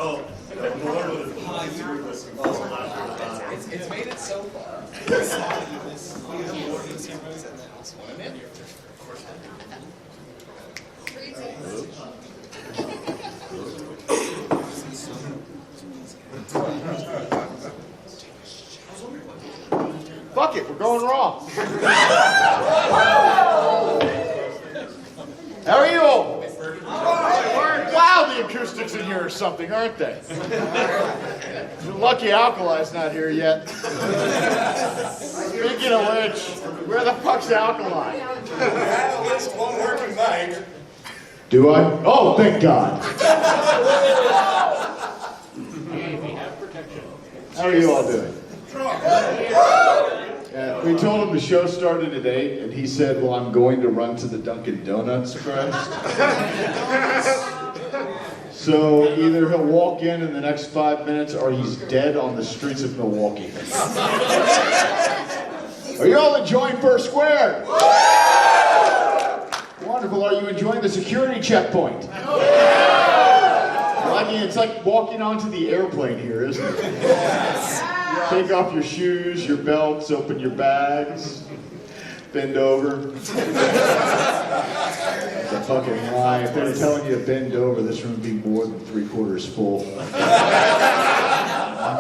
Oh, the Lord was high through this. It's made it so far. Fuck it, we're going raw. How are you all? Wow, the acoustics in here are something, aren't they? You're lucky Alkali's not here yet. Speaking of which, where the fuck's Alkali? At least one working night. Do I? Oh, thank God. How are you all doing? We told him the show started at 8, and he said, well, I'm going to run to the Dunkin' Donuts first. So either he'll walk in the next 5 minutes, or he's dead on the streets of Milwaukee. Are you all enjoying Fursquared? Wonderful. Are you enjoying the security checkpoint? Well, I mean, it's like walking onto the airplane here, isn't it? Take off your shoes, your belts, open your bags, bend over. It's a fucking lie. If they were telling you to bend over, this room would be more than 3/4 full.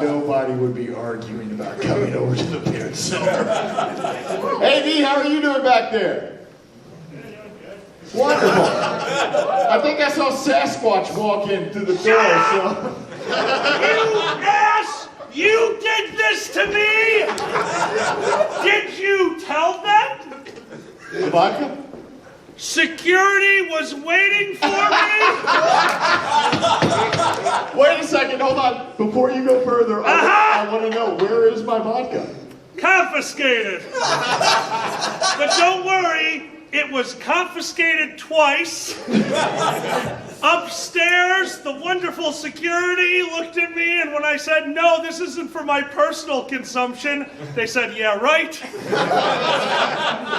Nobody would be arguing about coming over to the beard center. Hey, V, how are you doing back there? Wonderful. I think I saw Sasquatch walk in through the door, so... You ass! You did this to me! Did you tell them? The vodka? Security was waiting for me? Wait a second, hold on. Before you go further, I want to know, where is my vodka? Confiscated. But don't worry, it was confiscated twice. Upstairs, the wonderful security looked at me, and when I said, no, this isn't for my personal consumption, they said, yeah, right.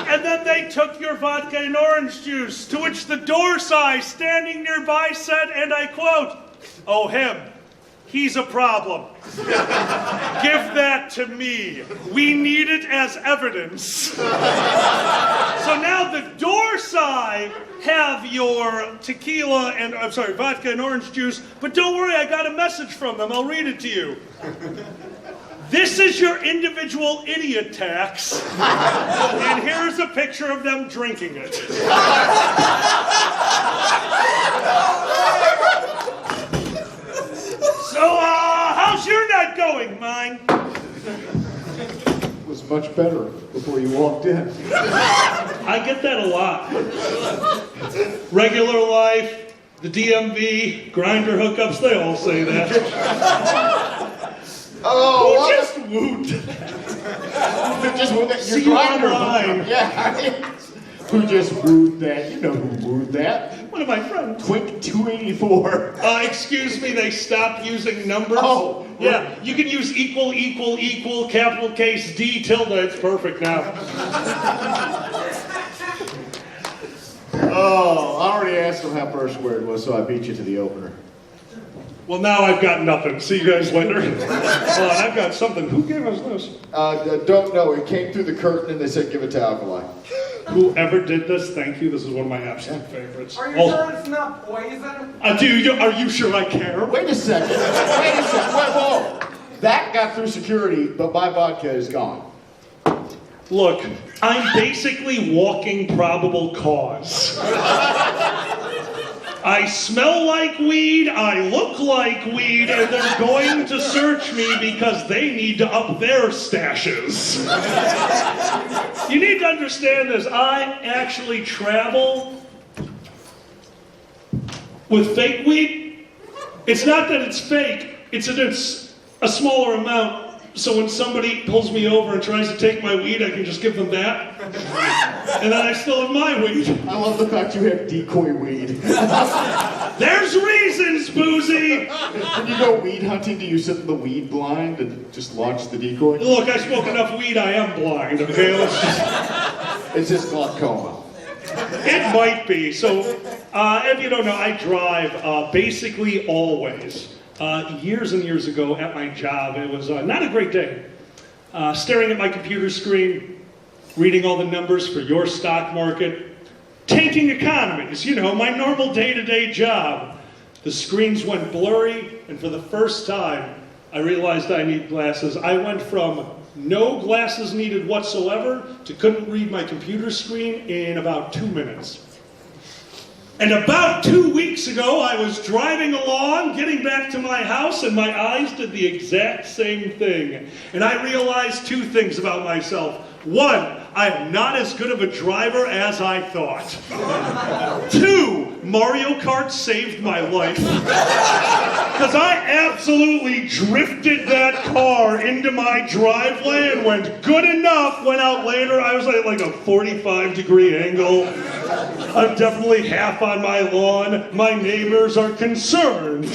And then they took your vodka and orange juice, to which the door sigh standing nearby said, and I quote, oh, him. He's a problem. Give that to me. We need it as evidence. So now the Dorsai have your tequila and, vodka and orange juice, but don't worry, I got a message from them. I'll read it to you. This is your individual idiot tax, and here's a picture of them drinking it. So, how's your night going, mine? It was much better before you walked in. I get that a lot. Regular life, the DMV, grinder hookups, they all say that. Oh, Who just wooed? just wooed that. See you online. Yeah. Who just wooed that? You know who wooed that. One of my friends. Twink 284. Excuse me, they stopped using numbers. Oh. Yeah, you can use equal, equal, equal, capital case D tilde, it's perfect now. Oh, I already asked him how Fursquared was, so I beat you to the opener. Well, now I've got nothing. See you guys later. I've got something. Who gave us this? Don't know. It came through the curtain and they said give it to Alkali. Whoever did this, thank you. This is one of my absolute favorites. Are you sure it's not poison? Are you sure I care? Wait a second. Whoa. That got through security, but my vodka is gone. Look, I'm basically walking probable cause. I smell like weed, I look like weed, and they're going to search me because they need to up their stashes. You need to understand this. I actually travel with fake weed. It's not that it's fake, it's that it's a smaller amount. So when somebody pulls me over and tries to take my weed, I can just give them that. And then I still have my weed. I love the fact you have decoy weed. There's reasons, Boozy! When you go weed hunting, do you sit in the weed blind and just launch the decoy? Look, I smoke enough weed, I am blind, okay? It's just glaucoma. It might be. So, if you don't know, I drive basically always. Years and years ago at my job, it was not a great day. Staring at my computer screen, reading all the numbers for your stock market, tanking economies, my normal day-to-day job. The screens went blurry, and for the first time, I realized I need glasses. I went from no glasses needed whatsoever to couldn't read my computer screen in about 2 minutes. And about 2 weeks ago, I was driving along, getting back to my house, and my eyes did the exact same thing. And I realized 2 things about myself. 1, I am not as good of a driver as I thought. 2, Mario Kart saved my life. Because I absolutely drifted that car into my driveway and went good enough, went out later, I was at like a 45-degree angle. I'm definitely half on my lawn. My neighbors are concerned.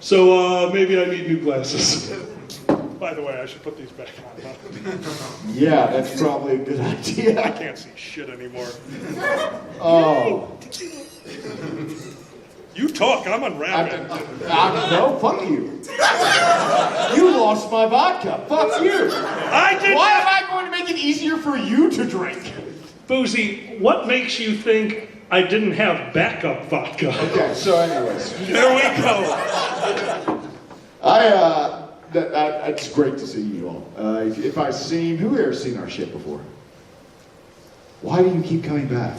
So maybe I need new glasses. By the way, I should put these back on, huh? Yeah, that's probably a good idea. I can't see shit anymore. Oh. You talk, I'm unwrapping. No, fuck you. You lost my vodka. Fuck you. I did Why not. am I going to make it easier for you to drink? Boozy, what makes you think I didn't have backup vodka? Okay, so anyways. There we go. It's great to see you all. If I've seen, who here's seen our shit before? Why do you keep coming back?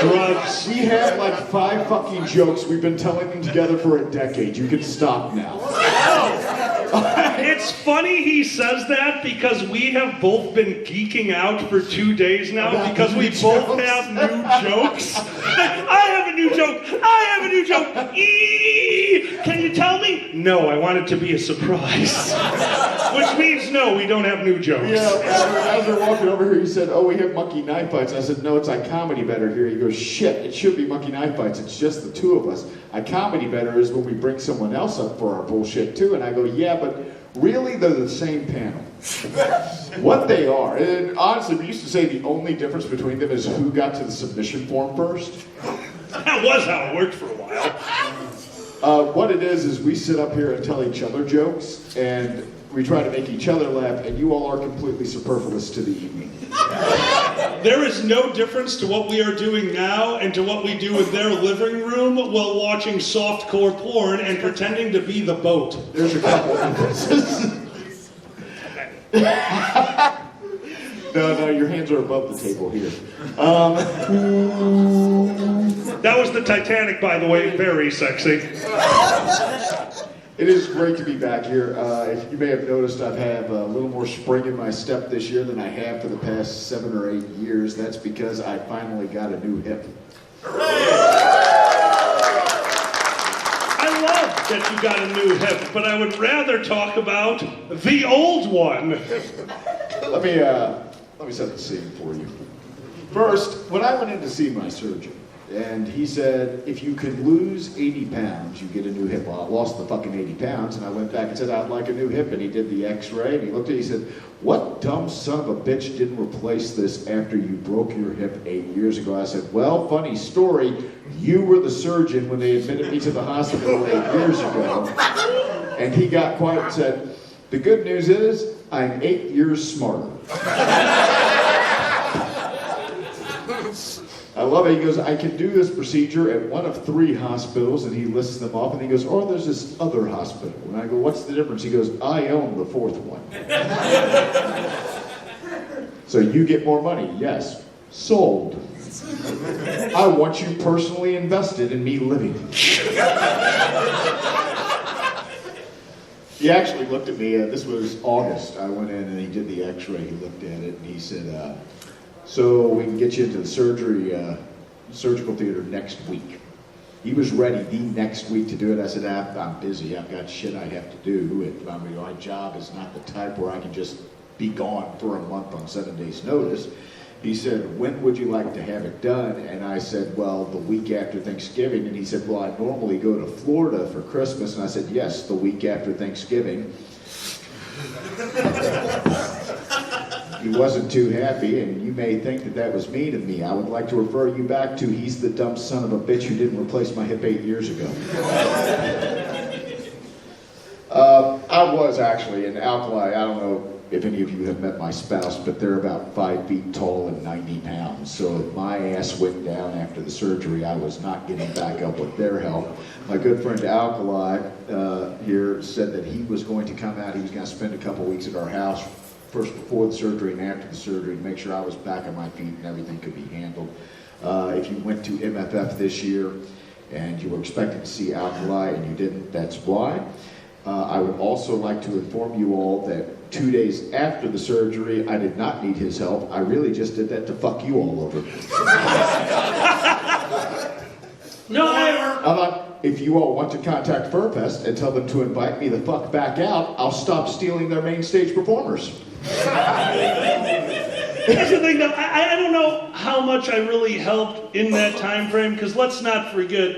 Drugs. We have like 5 fucking jokes. We've been telling them together for a decade. You can stop now. It's funny he says that because we have both been geeking out for 2 days now because we both have new jokes. I have a new joke. I have a new joke. Can you tell me? No, I want it to be a surprise. Which means no, we don't have new jokes. Yeah, as we're walking over here, he said, oh, we have monkey knife bites. I said, no, it's iComedy better here. He goes, shit, it should be monkey knife bites. It's just the 2 of us. iComedy better is when we bring someone else up for our bullshit too. And I go, yeah, but really they're the same panel. What they are, and honestly, we used to say the only difference between them is who got to the submission form first. That was how it worked for a while. What it is we sit up here and tell each other jokes, and we try to make each other laugh, and you all are completely superfluous to the evening. There is no difference to what we are doing now and to what we do in their living room while watching softcore porn and pretending to be the boat. There's a couple of differences. No, your hands are above the table here. That was the Titanic, by the way, very sexy. It is great to be back here. If you may have noticed, I've had a little more spring in my step this year than I have for the past 7 or 8 years. That's because I finally got a new hip. I love that you got a new hip, but I would rather talk about the old one. Let me set the scene for you. First, when I went in to see my surgeon, and he said, if you can lose 80 pounds, you get a new hip. Well, I lost the fucking 80 pounds, and I went back and said, I'd like a new hip, and he did the x-ray, and he looked at it, he said, what dumb son of a bitch didn't replace this after you broke your hip 8 years ago? I said, well, funny story, you were the surgeon when they admitted me to the hospital 8 years ago. And he got quiet and said, the good news is, I'm 8 years smarter. I love it. He goes, I can do this procedure at one of 3 hospitals, and he lists them off, and he goes, oh, there's this other hospital. And I go, what's the difference? He goes, I own the 4th one. So you get more money. Yes. Sold. I want you personally invested in me living. He actually looked at me, this was August. I went in and he did the x-ray. He looked at it and he said, so we can get you into the surgical theater next week. He was ready the next week to do it. I said, I'm busy. I've got shit I have to do. My job is not the type where I can just be gone for a month on 7 days' notice. He said, when would you like to have it done? And I said, well, the week after Thanksgiving. And he said, well, I normally go to Florida for Christmas. And I said, yes, the week after Thanksgiving. He wasn't too happy, and you may think that that was mean of me. I would like to refer you back to he's the dumb son of a bitch who didn't replace my hip 8 years ago. I was actually in Alkali. I don't know if any of you have met my spouse, but they're about 5 feet tall and 90 pounds. So if my ass went down after the surgery, I was not getting back up with their help. My good friend Alkali here said that he was going to come out. He was going to spend a couple weeks at our house, first before the surgery and after the surgery, to make sure I was back on my feet and everything could be handled. If you went to MFF this year and you were expecting to see Alkali and you didn't, that's why. I would also like to inform you all that 2 days after the surgery, I did not need his help. I really just did that to fuck you all over. No, if you all want to contact FurFest and tell them to invite me the fuck back out, I'll stop stealing their main stage performers. Here's the thing, though. I don't know how much I really helped in that time frame, because let's not forget,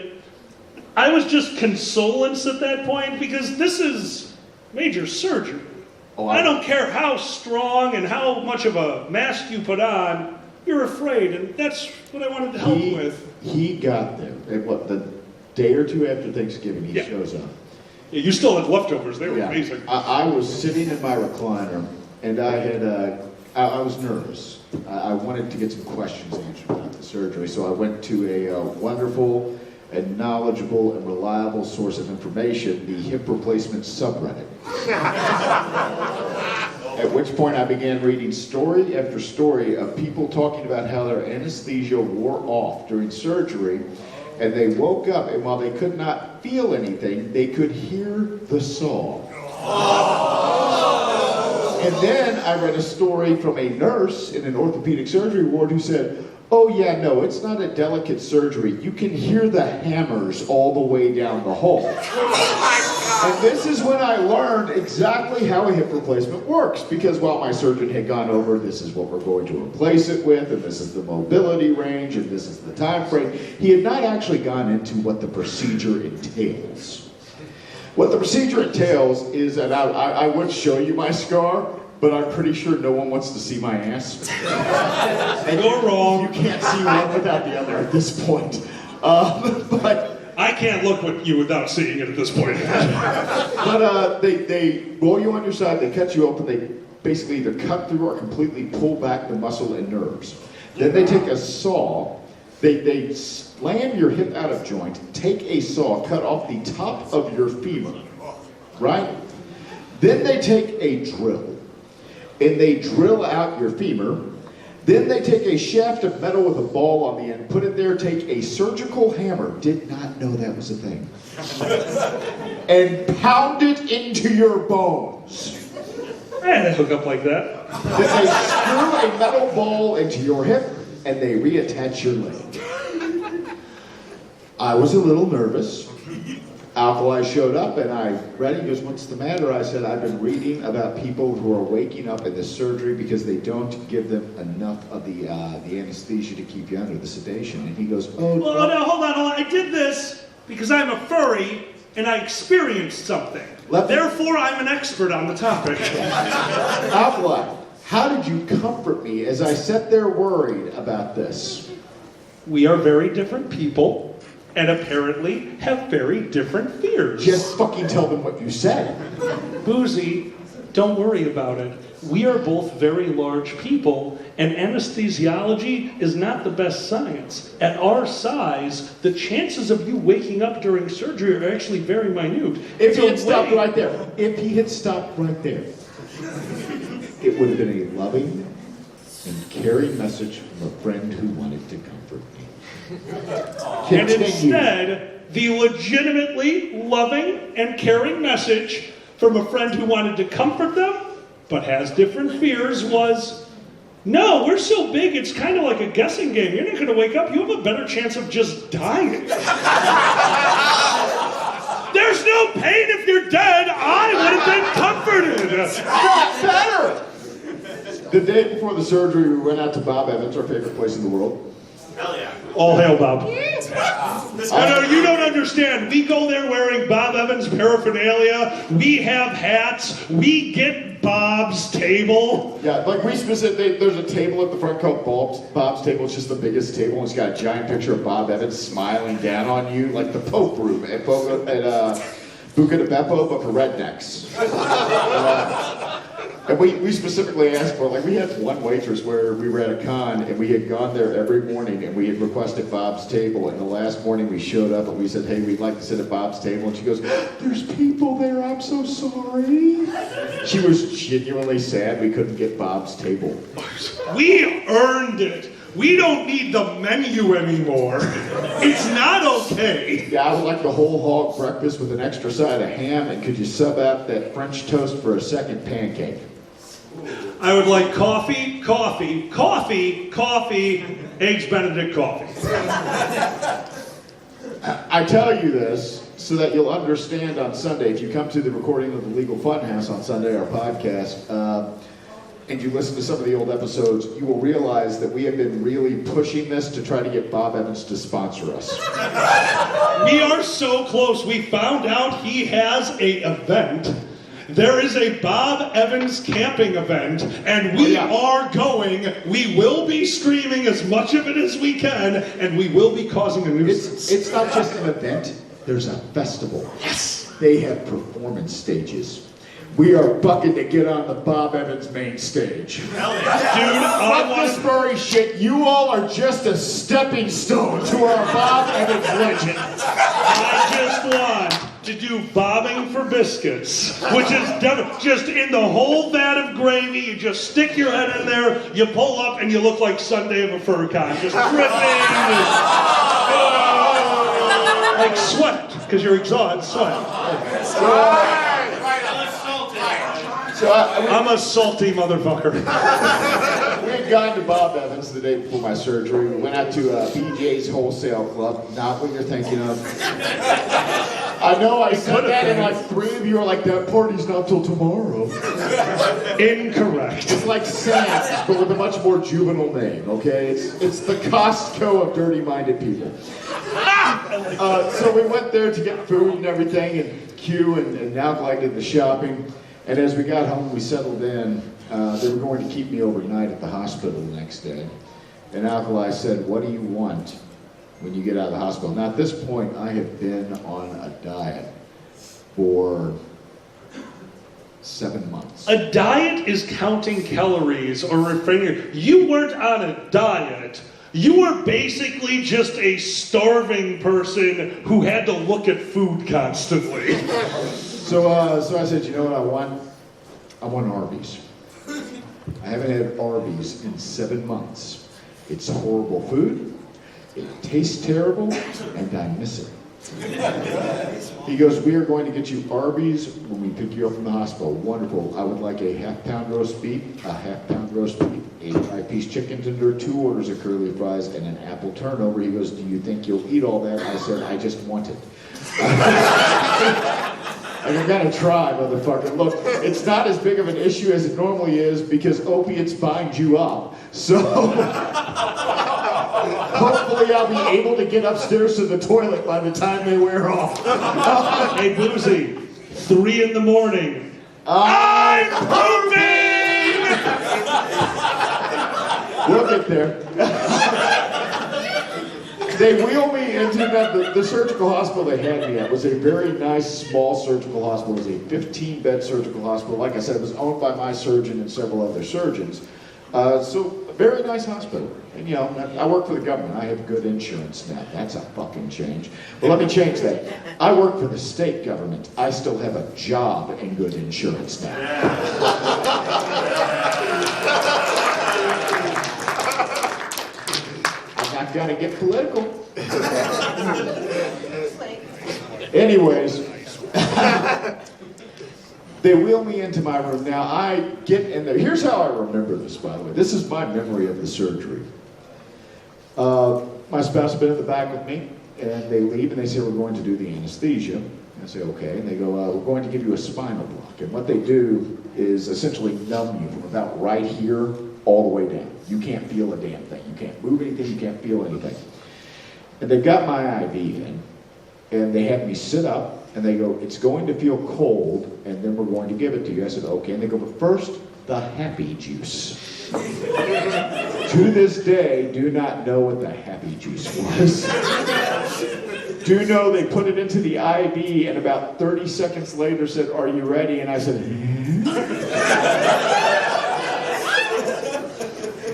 I was just consolence at that point, because this is major surgery. I don't care how strong and how much of a mask you put on, you're afraid, and that's what I wanted to help with. He got there. The day or two after Thanksgiving, he shows up. Yeah, you still had leftovers. They were amazing. I was sitting in my recliner, and I was nervous. I wanted to get some questions answered about the surgery, so I went to a wonderful and knowledgeable and reliable source of information, the hip replacement subreddit. At which point I began reading story after story of people talking about how their anesthesia wore off during surgery, and they woke up, and while they could not feel anything, they could hear the saw. And then I read a story from a nurse in an orthopedic surgery ward who said, oh yeah, no, it's not a delicate surgery. You can hear the hammers all the way down the hall. And this is when I learned exactly how a hip replacement works, because while my surgeon had gone over, this is what we're going to replace it with, and this is the mobility range, and this is the time frame, he had not actually gone into what the procedure entails. What the procedure entails is, and I would show you my scar, but I'm pretty sure no one wants to see my ass. You're wrong. You can't see one without the other at this point. But I can't look at you without seeing it at this point. But they roll you on your side, they cut you open, they basically either cut through or completely pull back the muscle and nerves. Then they take a saw, they slam your hip out of joint, take a saw, cut off the top of your femur, right? Then they take a drill, and they drill out your femur. Then they take a shaft of metal with a ball on the end, put it there, take a surgical hammer, did not know that was a thing, and pound it into your bones. I had a hookup like that. Then they screw a metal ball into your hip, and they reattach your leg. I was a little nervous. Alkali showed up, and I read it. He goes, what's the matter? I said, I've been reading about people who are waking up in the surgery because they don't give them enough of the anesthesia to keep you under the sedation. And he goes, oh, well, no, hold on. I did this because I'm a furry, and I experienced something. Therefore, I'm an expert on the topic. Alkali, how did you comfort me as I sat there worried about this? We are very different people, and apparently have very different fears. Just fucking tell them what you said. Boozy, don't worry about it. We are both very large people, and anesthesiology is not the best science. At our size, the chances of you waking up during surgery are actually very minute. If he had stopped right there, it would have been a loving and caring message from a friend who wanted to comfort me. And instead, the legitimately loving and caring message from a friend who wanted to comfort them, but has different fears, was, no, we're so big, it's kind of like a guessing game. You're not going to wake up. You have a better chance of just dying. There's no pain if you're dead. I would have been comforted. Not better! The day before the surgery, we went out to Bob Evans, our favorite place in the world. Hell yeah. All hail Bob. No, you don't understand. We go there wearing Bob Evans paraphernalia. We have hats. We get Bob's table? Yeah, like we specifically, there's a table at the front called Bob's table. It's just the biggest table. And it's got a giant picture of Bob Evans smiling down on you, like the Pope room at Buca de Beppo, but for rednecks. And we specifically asked for, like, we had one waitress where we were at a con and we had gone there every morning and we had requested Bob's table. And the last morning we showed up and we said, hey, we'd like to sit at Bob's table. And she goes, there's people there, I'm so sorry. She was genuinely sad we couldn't get Bob's table. We earned it. We don't need the menu anymore. It's not okay. Yeah, I would like the whole hog breakfast with an extra side of ham, and could you sub out that French toast for a second pancake? I would like coffee, Eggs Benedict coffee. I tell you this so that you'll understand on Sunday, if you come to the recording of the Legal Funhouse on Sunday, our podcast, and you listen to some of the old episodes, you will realize that we have been really pushing this to try to get Bob Evans to sponsor us. We are so close. We found out he has an event. There is a Bob Evans camping event, and we are going. We will be streaming as much of it as we can, and we will be causing a nuisance. It's not just an event, there's a festival. Yes. They have performance stages. We are bucking to get on the Bob Evans main stage. Hell yeah. Fuck this furry shit. You all are just a stepping stone to our Bob Evans legend. I just want to do bobbing for biscuits, which is just in the whole vat of gravy. You just stick your head in there, you pull up, and you look like Sunday of a fur con, just dripping, like sweat, because you're exhausted, sweat. I'm a salty motherfucker. We had gone to Bob Evans the day before my surgery. We went out to BJ's Wholesale Club, not what you're thinking of. I know I said that, and like 3 of you are like, that party's not till tomorrow. Incorrect. It's like Sam's, but with a much more juvenile name, okay? It's the Costco of dirty-minded people. So we went there to get food and everything, and queue, and Alkali did the shopping. And as we got home, we settled in. They were going to keep me overnight at the hospital the next day. And Alkali said, what do you want when you get out of the hospital? Now, at this point, I have been on a diet for 7 months. A diet is counting calories or refraining. You weren't on a diet. You were basically just a starving person who had to look at food constantly. So I said, you know what I want? I want Arby's. I haven't had Arby's in 7 months. It's horrible food, it tastes terrible, and I miss it. He goes, we are going to get you Arby's when we pick you up from the hospital. Wonderful. I would like a half-pound roast beef, a 5-piece chicken tender, 2 orders of curly fries, and an apple turnover. He goes, do you think you'll eat all that? I said, I just want it. And you're gonna try, motherfucker. Look, it's not as big of an issue as it normally is because opiates bind you up. So hopefully I'll be able to get upstairs to the toilet by the time they wear off. Hey, Boozy, 3 in the morning. I'm pooping! We'll get there. They wheeled me into the surgical hospital they had me at was a very nice, small surgical hospital. It was a 15-bed surgical hospital. Like I said, it was owned by my surgeon and several other surgeons. So, a very nice hospital. And, you know, I work for the government. I have good insurance now. That's a fucking change. Well, let me change that. I work for the state government. I still have a job and good insurance now. Not gonna get political. Anyways, they wheel me into my room. Now I get in there. Here's how I remember this, by the way. This is my memory of the surgery. My spouse has been in the back with me, and they leave and they say, we're going to do the anesthesia. I say, okay. And they go, we're going to give you a spinal block. And what they do is essentially numb you from about right here all the way down. You can't feel a damn thing. You can't move anything. You can't feel anything. And they've got my IV in, and they have me sit up, And they go, it's going to feel cold, and then we're going to give it to you. I said, okay. And they go, but first, the happy juice. To this day, do not know what the happy juice was. Do know they put it into the IV, and about 30 seconds later said, are you ready? And I said,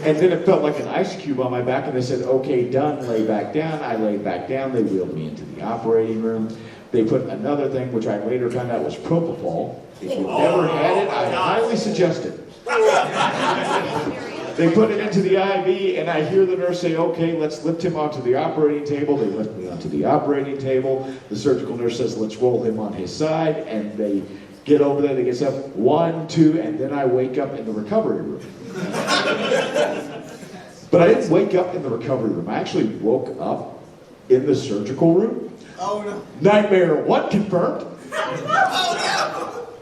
and then it felt like an ice cube on my back, and they said, okay, done, lay back down. I laid back down. They wheeled me into the operating room. They put another thing, which I later found out was propofol. If you've never had it, I highly suggest it. They put it into the IV, and I hear the nurse say, okay, let's lift him onto the operating table. They lift me onto the operating table. The surgical nurse says, let's roll him on his side, and they get over there, they get up, 1, 2, and then I wake up in the recovery room. But I didn't wake up in the recovery room. I actually woke up in the surgical room. Oh no. Nightmare 1 confirmed.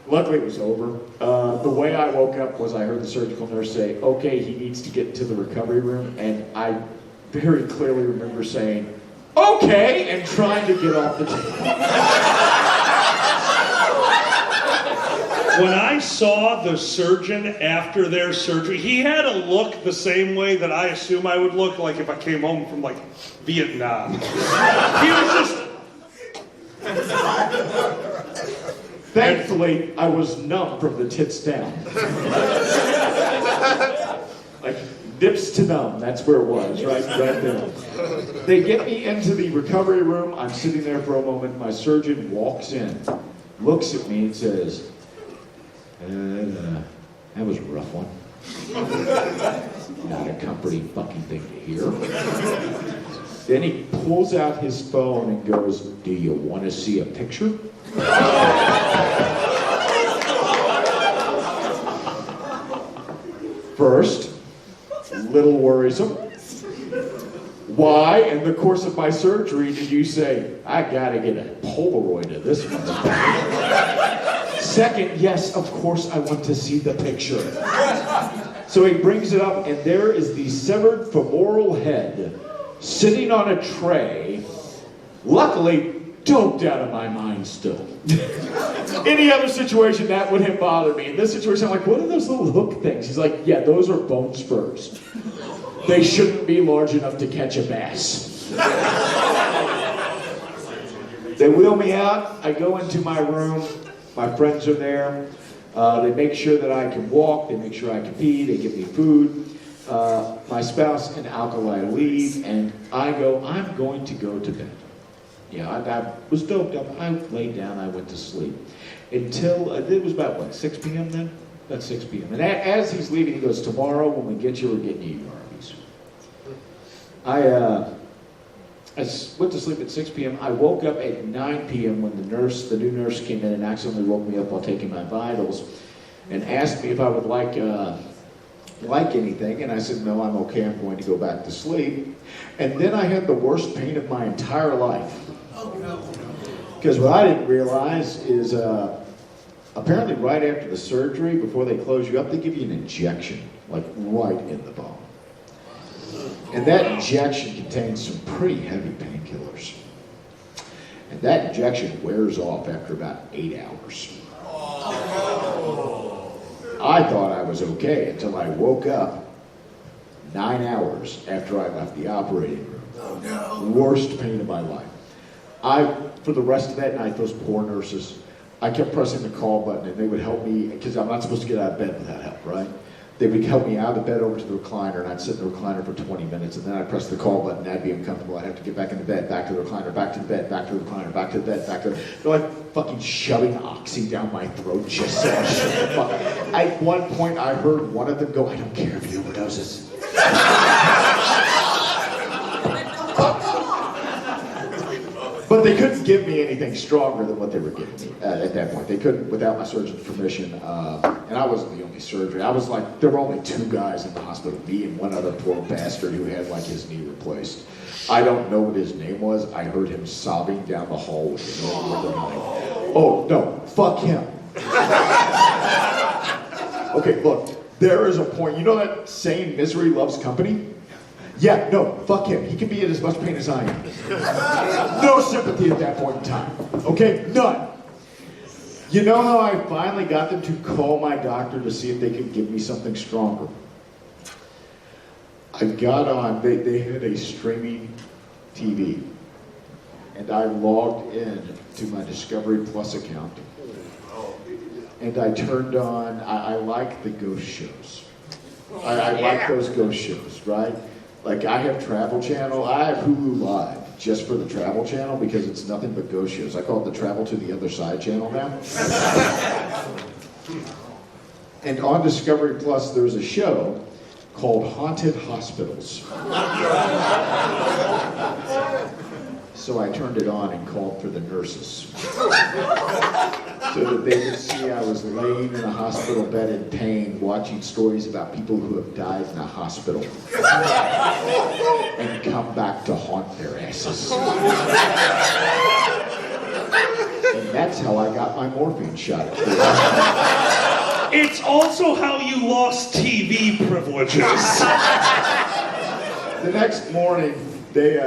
Luckily it was over. The way I woke up was I heard the surgical nurse say, okay, he needs to get to the recovery room. And I very clearly remember saying, okay, and trying to get off the table. When I saw the surgeon after their surgery, he had a look the same way that I assume I would look like if I came home from like Vietnam. He was just... Thankfully, I was numb from the tits down. Like, dips to numb, that's where it was, right there. They get me into the recovery room. I'm sitting there for a moment. My surgeon walks in, looks at me and says, that was a rough one. Not a comforting fucking thing to hear. Then he pulls out his phone and goes, do you want to see a picture? First, little worrisome. Why, in the course of my surgery, did you say, I gotta get a Polaroid of this one? Second, yes, of course I want to see the picture. So he brings it up, and there is the severed femoral head sitting on a tray, luckily doped out of my mind still. Any other situation, that wouldn't have bothered me. In this situation, I'm like, what are those little hook things? He's like, yeah, those are bone spurs. They shouldn't be large enough to catch a bass. They wheel me out. I go into my room. My friends are there. They make sure that I can walk. They make sure I can pee. They give me food. My spouse and Alkali leave, and I go, I'm going to go to bed. Yeah, I was doped up. I laid down. I went to sleep. Until, it was about, what, 6 p.m. then? About 6 p.m. And as he's leaving, he goes, tomorrow when we get you, we're getting you your Arby's. I went to sleep at 6 p.m. I woke up at 9 p.m. when the new nurse came in and accidentally woke me up while taking my vitals and asked me if I would like anything. And I said, no, I'm okay. I'm going to go back to sleep. And then I had the worst pain of my entire life. Because what I didn't realize is apparently right after the surgery, before they close you up, they give you an injection, like right in the bone. And that injection contains some pretty heavy painkillers. And that injection wears off after about 8 hours. I thought I was okay until I woke up 9 hours after I left the operating room. Worst pain of my life. For the rest of that night, those poor nurses, I kept pressing the call button and they would help me, because I'm not supposed to get out of bed without help, right? They would help me out of the bed over to the recliner, and I'd sit in the recliner for 20 minutes, and then I'd press the call button, and I'd be uncomfortable. I'd have to get back in the bed, back to the recliner, back to the bed, back to the recliner, back to the bed, back to the... They're like fucking shoving oxy down my throat, just so shut the fuck. At one point, I heard one of them go, I don't care if he overdoses. But they couldn't give me anything stronger than what they were giving me at that point. They couldn't, without my surgeon's permission, and I wasn't the only surgery. I was like, there were only 2 guys in the hospital, me and one other poor bastard who had like his knee replaced. I don't know what his name was. I heard him sobbing down the hall with the middle of the night. Oh, no, fuck him. Okay, look, there is a point. You know that saying, misery loves company? Yeah, no, fuck him. He can be in as much pain as I am. No sympathy at that point in time. Okay? None. You know how I finally got them to call my doctor to see if they could give me something stronger? I got on, they had a streaming TV, and I logged in to my Discovery Plus account, and I turned on, I like the ghost shows. I like those ghost shows, right? Like I have Travel Channel, I have Hulu Live just for the Travel Channel because it's nothing but ghost shows. I call it the Travel to the Other Side channel now. And on Discovery Plus, there's a show called Haunted Hospitals. So I turned it on and called for the nurses. So that they could see I was laying in a hospital bed in pain, watching stories about people who have died in a hospital. And come back to haunt their asses. And that's how I got my morphine shot. It's also how you lost TV privileges. The next morning, they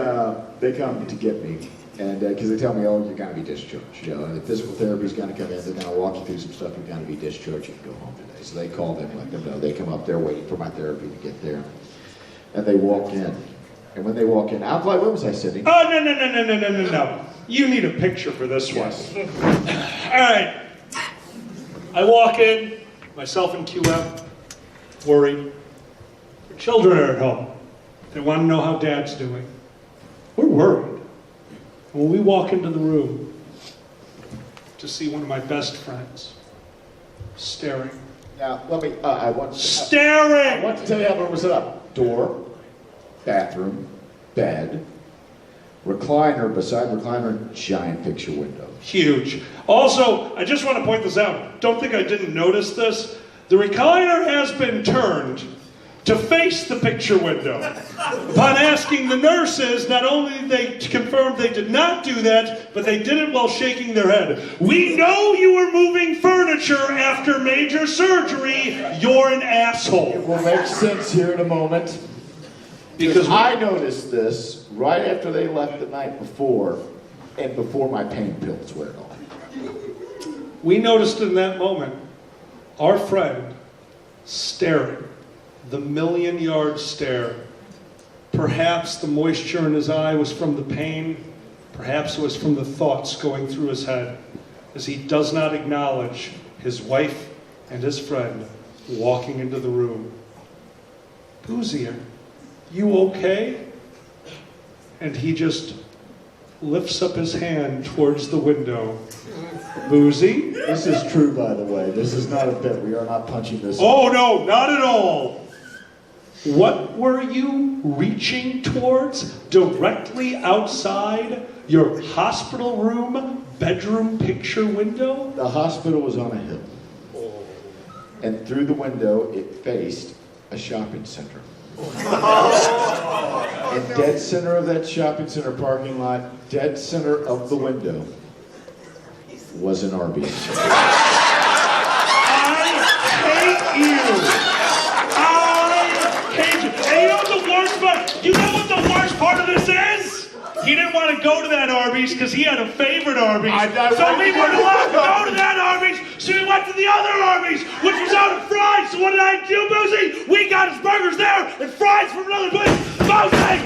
come to get me, and because they tell me, oh, you're gonna be discharged. You know, and the physical therapy's gonna come in. They're gonna walk you through some stuff. You're gonna be discharged. You can go home today. So they call them, let them know. They come up there waiting for my therapy to get there, and they walk in. And when they walk in, I'm like, where was I sitting? Oh, no. You need a picture for this one. All right. I walk in, myself and QM, worried. The children are at home. They want to know how Dad's doing. We're worried. And when we walk into the room to see one of my best friends staring. Now, let me, I want to tell you how it was set up. Door, bathroom, bed, recliner, beside recliner, giant picture window. Huge. Also, I just want to point this out. Don't think I didn't notice this. The recliner has been turned to face the picture window. Upon asking the nurses, not only did they confirm they did not do that, but they did it while shaking their head. We know you were moving furniture after major surgery. You're an asshole. It will make sense here in a moment. Because I noticed this right after they left the night before, and before my pain pills went on. We noticed in that moment, our friend staring, the million-yard stare. Perhaps the moisture in his eye was from the pain. Perhaps it was from the thoughts going through his head as he does not acknowledge his wife and his friend walking into the room. Boozy, are you okay? And he just lifts up his hand towards the window. Boozy? This is true, by the way. This is not a bit. We are not punching this. Oh, no, not at all. What were you reaching towards directly outside your hospital room, bedroom picture window? The hospital was on a hill. And through the window, it faced a shopping center. And dead center of that shopping center parking lot, dead center of the window, was an Arby. I hate you. And you know what the worst part? You know what the worst part of this is? He didn't want to go to that Arby's because he had a favorite Arby's. So we weren't allowed to go to that Arby's. So we went to the other Arby's, which was out of fries. So what did I do, Boozy? We got his burgers there and fries from another place. Boozy!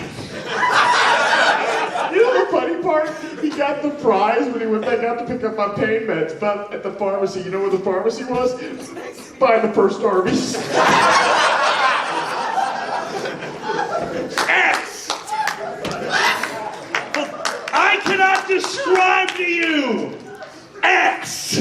You know the funny part? He got the fries when he went back out to pick up my pain meds. But at the pharmacy, you know where the pharmacy was? By the first Arby's. X! I cannot describe to you X!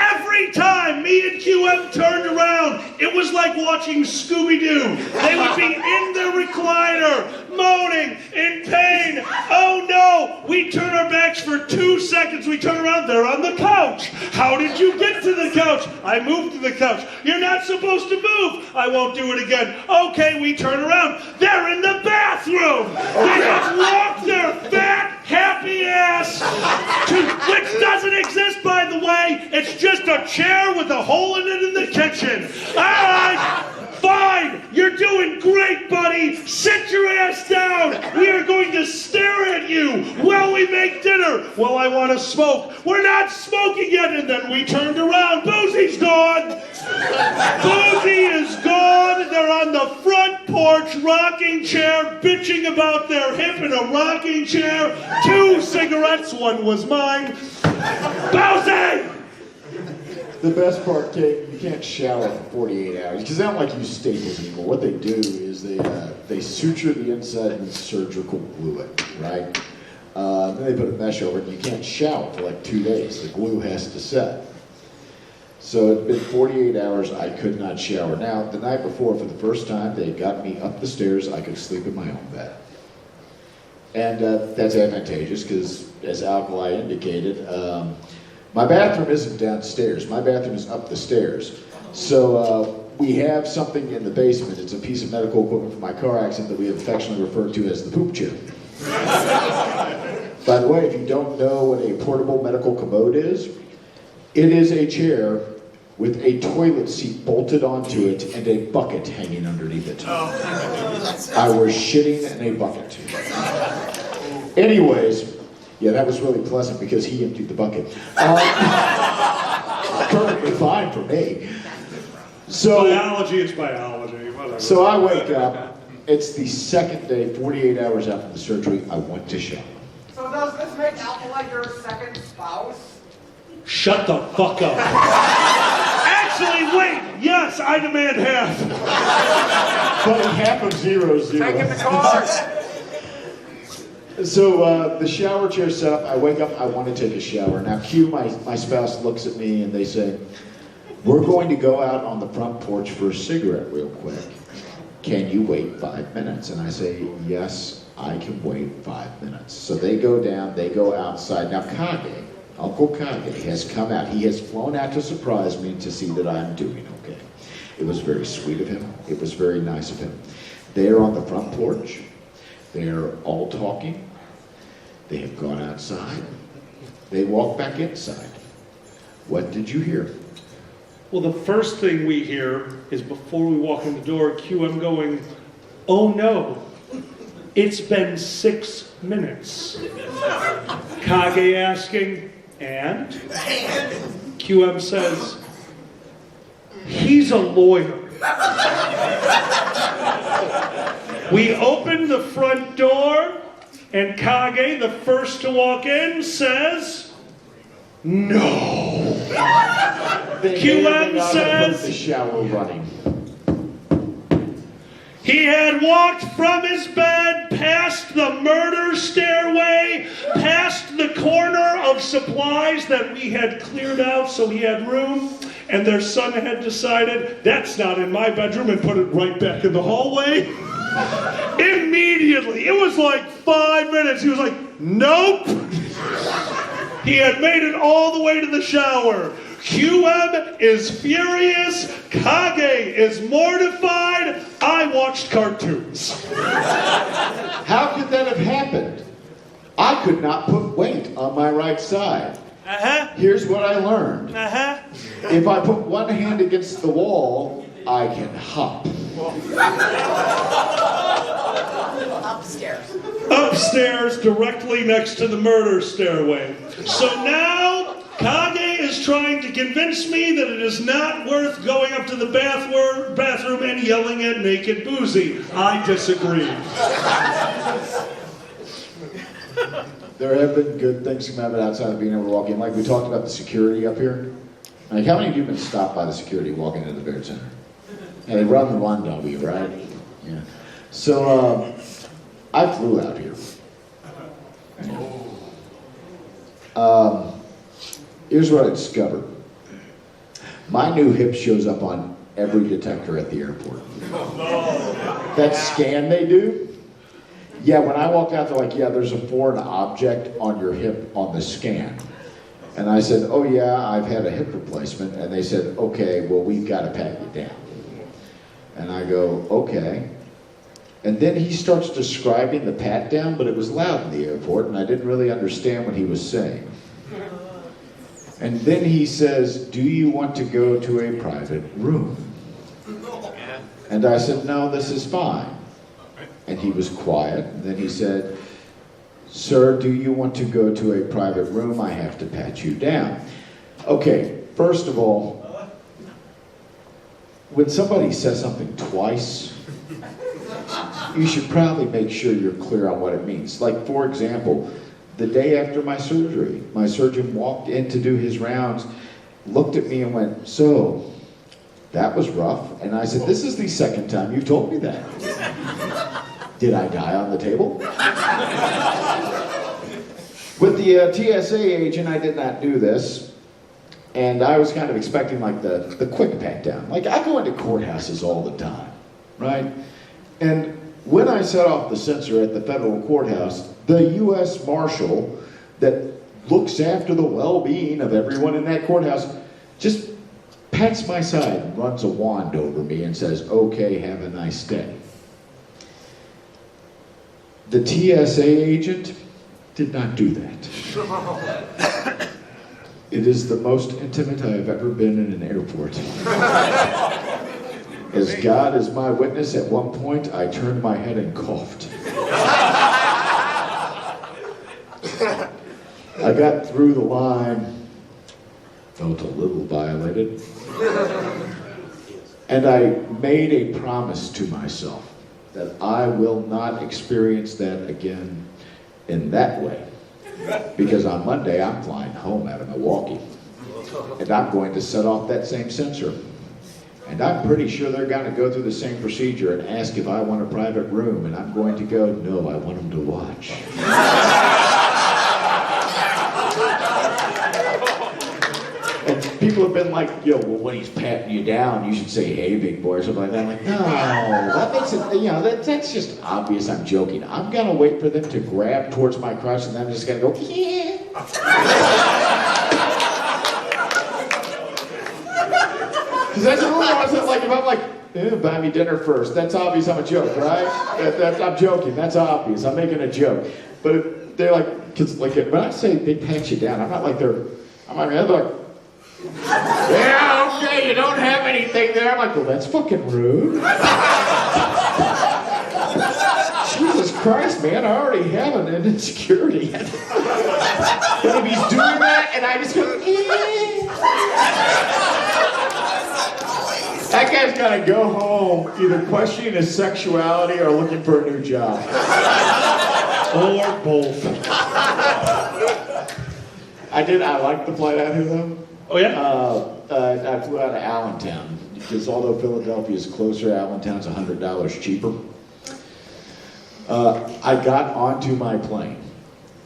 Every time me and QM turned around, it was like watching Scooby-Doo. They would be in their recliner, moaning, in pain. Oh no! We turn our backs for 2 seconds. We turn around, they're on the couch. How did you get to the couch? I moved to the couch. You're not supposed to move. I won't do it again. Okay, we turn around. They're in the bathroom. They have walked their fat, happy ass to, which doesn't exist, by the way. It's just a chair with a hole in it in the kitchen. All right. Fine! You're doing great, buddy! Sit your ass down! We are going to stare at you while we make dinner! Well, I want to smoke. We're not smoking yet! And then we turned around. Boozy's gone! Boozy is gone! They're on the front porch, rocking chair, bitching about their hip in a rocking chair. 2 cigarettes, one was mine. Boozy! The best part, Kate, you can't shower for 48 hours because they don't like use staples anymore. What they do is they suture the inside and surgical glue it, right? Then they put a mesh over it and you can't shower for like 2 days. The glue has to set. So it's been 48 hours, I could not shower. Now, the night before, for the first time, they got me up the stairs, I could sleep in my own bed. And that's advantageous because, as Alkali indicated, my bathroom isn't downstairs. My bathroom is up the stairs. So we have something in the basement. It's a piece of medical equipment from my car accident that we have affectionately referred to as the poop chair. By the way, if you don't know what a portable medical commode is, it is a chair with a toilet seat bolted onto it and a bucket hanging underneath it. I was shitting in a bucket. Anyways, yeah, that was really pleasant because he emptied the bucket. Perfectly fine for me. So biology is biology, whatever. So I wake up. It's the second day, 48 hours after the surgery. I went to shower. So does this make Alkali your second spouse? Shut the fuck up. Actually, wait. Yes, I demand half. But half of 0 is 0. Take him to court. So the shower chair set up. I wake up. I want to take a shower. Now, Q, my spouse, looks at me and they say, "We're going to go out on the front porch for a cigarette real quick. Can you wait 5 minutes?" And I say, "Yes, I can wait 5 minutes." So they go down. They go outside. Now, Kage, Uncle Kage, has come out. He has flown out to surprise me to see that I'm doing okay. It was very sweet of him. It was very nice of him. They are on the front porch. They're all talking. They have gone outside. They walk back inside. What did you hear? Well, the first thing we hear is before we walk in the door, QM going, "Oh no, it's been 6 minutes." Kage asking, "And?" QM says, "He's a lawyer." We open the front door, and Kage, the first to walk in, says, "No." QM says the shower running. he had walked from his bed past the murder stairway, past the corner of supplies that we had cleared out so he had room, and their son had decided, "That's not in my bedroom," and put it right back in the hallway. Immediately, it was like 5 minutes, he was like, "Nope." He had made it all the way to the shower. QM is furious. Kage is mortified. I watched cartoons. How could that have happened? I could not put weight on my right side. Here's what I learned. If I put one hand against the wall, I can hop. Upstairs, directly next to the murder stairway. So now, Kage is trying to convince me that it is not worth going up to the bathroom and yelling at naked Boozy. I disagree. There have been good things come out of it outside of being able to walk in. Like we talked about the security up here. Like how many of you have been stopped by the security walking into the Baird Center? Yeah, they run the one W, right? Yeah. So I flew out here. Here's what I discovered. My new hip shows up on every detector at the airport. That scan they do? Yeah, when I walked out, they're like, "Yeah, there's a foreign object on your hip on the scan." And I said, "Oh yeah, I've had a hip replacement." And they said, "Okay, well, we've got to pat you down." And I go, "Okay." And then he starts describing the pat down, but it was loud in the airport, and I didn't really understand what he was saying. And then he says, "Do you want to go to a private room?" And I said, no, this is fine. And he was quiet. And then he said, sir, do you want to go to a private room? I have to pat you down. Okay, first of all, when somebody says something twice, you should probably make sure you're clear on what it means. Like, for example, the day after my surgery, my surgeon walked in to do his rounds, looked at me and went, so, that was rough. And I said, this is the second time you've told me that. Did I die on the table? With the TSA agent, I did not do this. And I was kind of expecting like the quick pat down. Like, I go into courthouses all the time, right? And when I set off the sensor at the federal courthouse, the U.S. Marshal that looks after the well-being of everyone in that courthouse just pats my side and runs a wand over me and says, okay, have a nice day. The TSA agent did not do that. It is the most intimate I have ever been in an airport. As God is my witness, at one point I turned my head and coughed. I got through the line, felt a little violated, and I made a promise to myself that I will not experience that again in that way. Because on Monday, I'm flying home out of Milwaukee. And I'm going to set off that same sensor. And I'm pretty sure they're going to go through the same procedure and ask if I want a private room. And I'm going to go, no, I want them to watch. And people have been like, well, when he's patting you down, you should say, hey, big boy, or something like that. I'm like, no, that makes it, that's just obvious I'm joking. I'm going to wait for them to grab towards my crotch, and then I'm just going to go, yeah. Because that's the rule. Like, if I'm like, buy me dinner first, that's obvious I'm a joke, right? I'm joking. That's obvious. I'm making a joke. But if they're like, cause like when I say they pat you down, I'm not like they're like, yeah, okay, you don't have anything there. I'm like, well, that's fucking rude. Jesus Christ, man, I already have an insecurity. But if he's doing that, and I just go, that guy's gotta go home either questioning his sexuality or looking for a new job. Or both. I liked the flight out here, though. Oh, yeah? I flew out of Allentown, because although Philadelphia is closer, Allentown's $100 cheaper. I got onto my plane,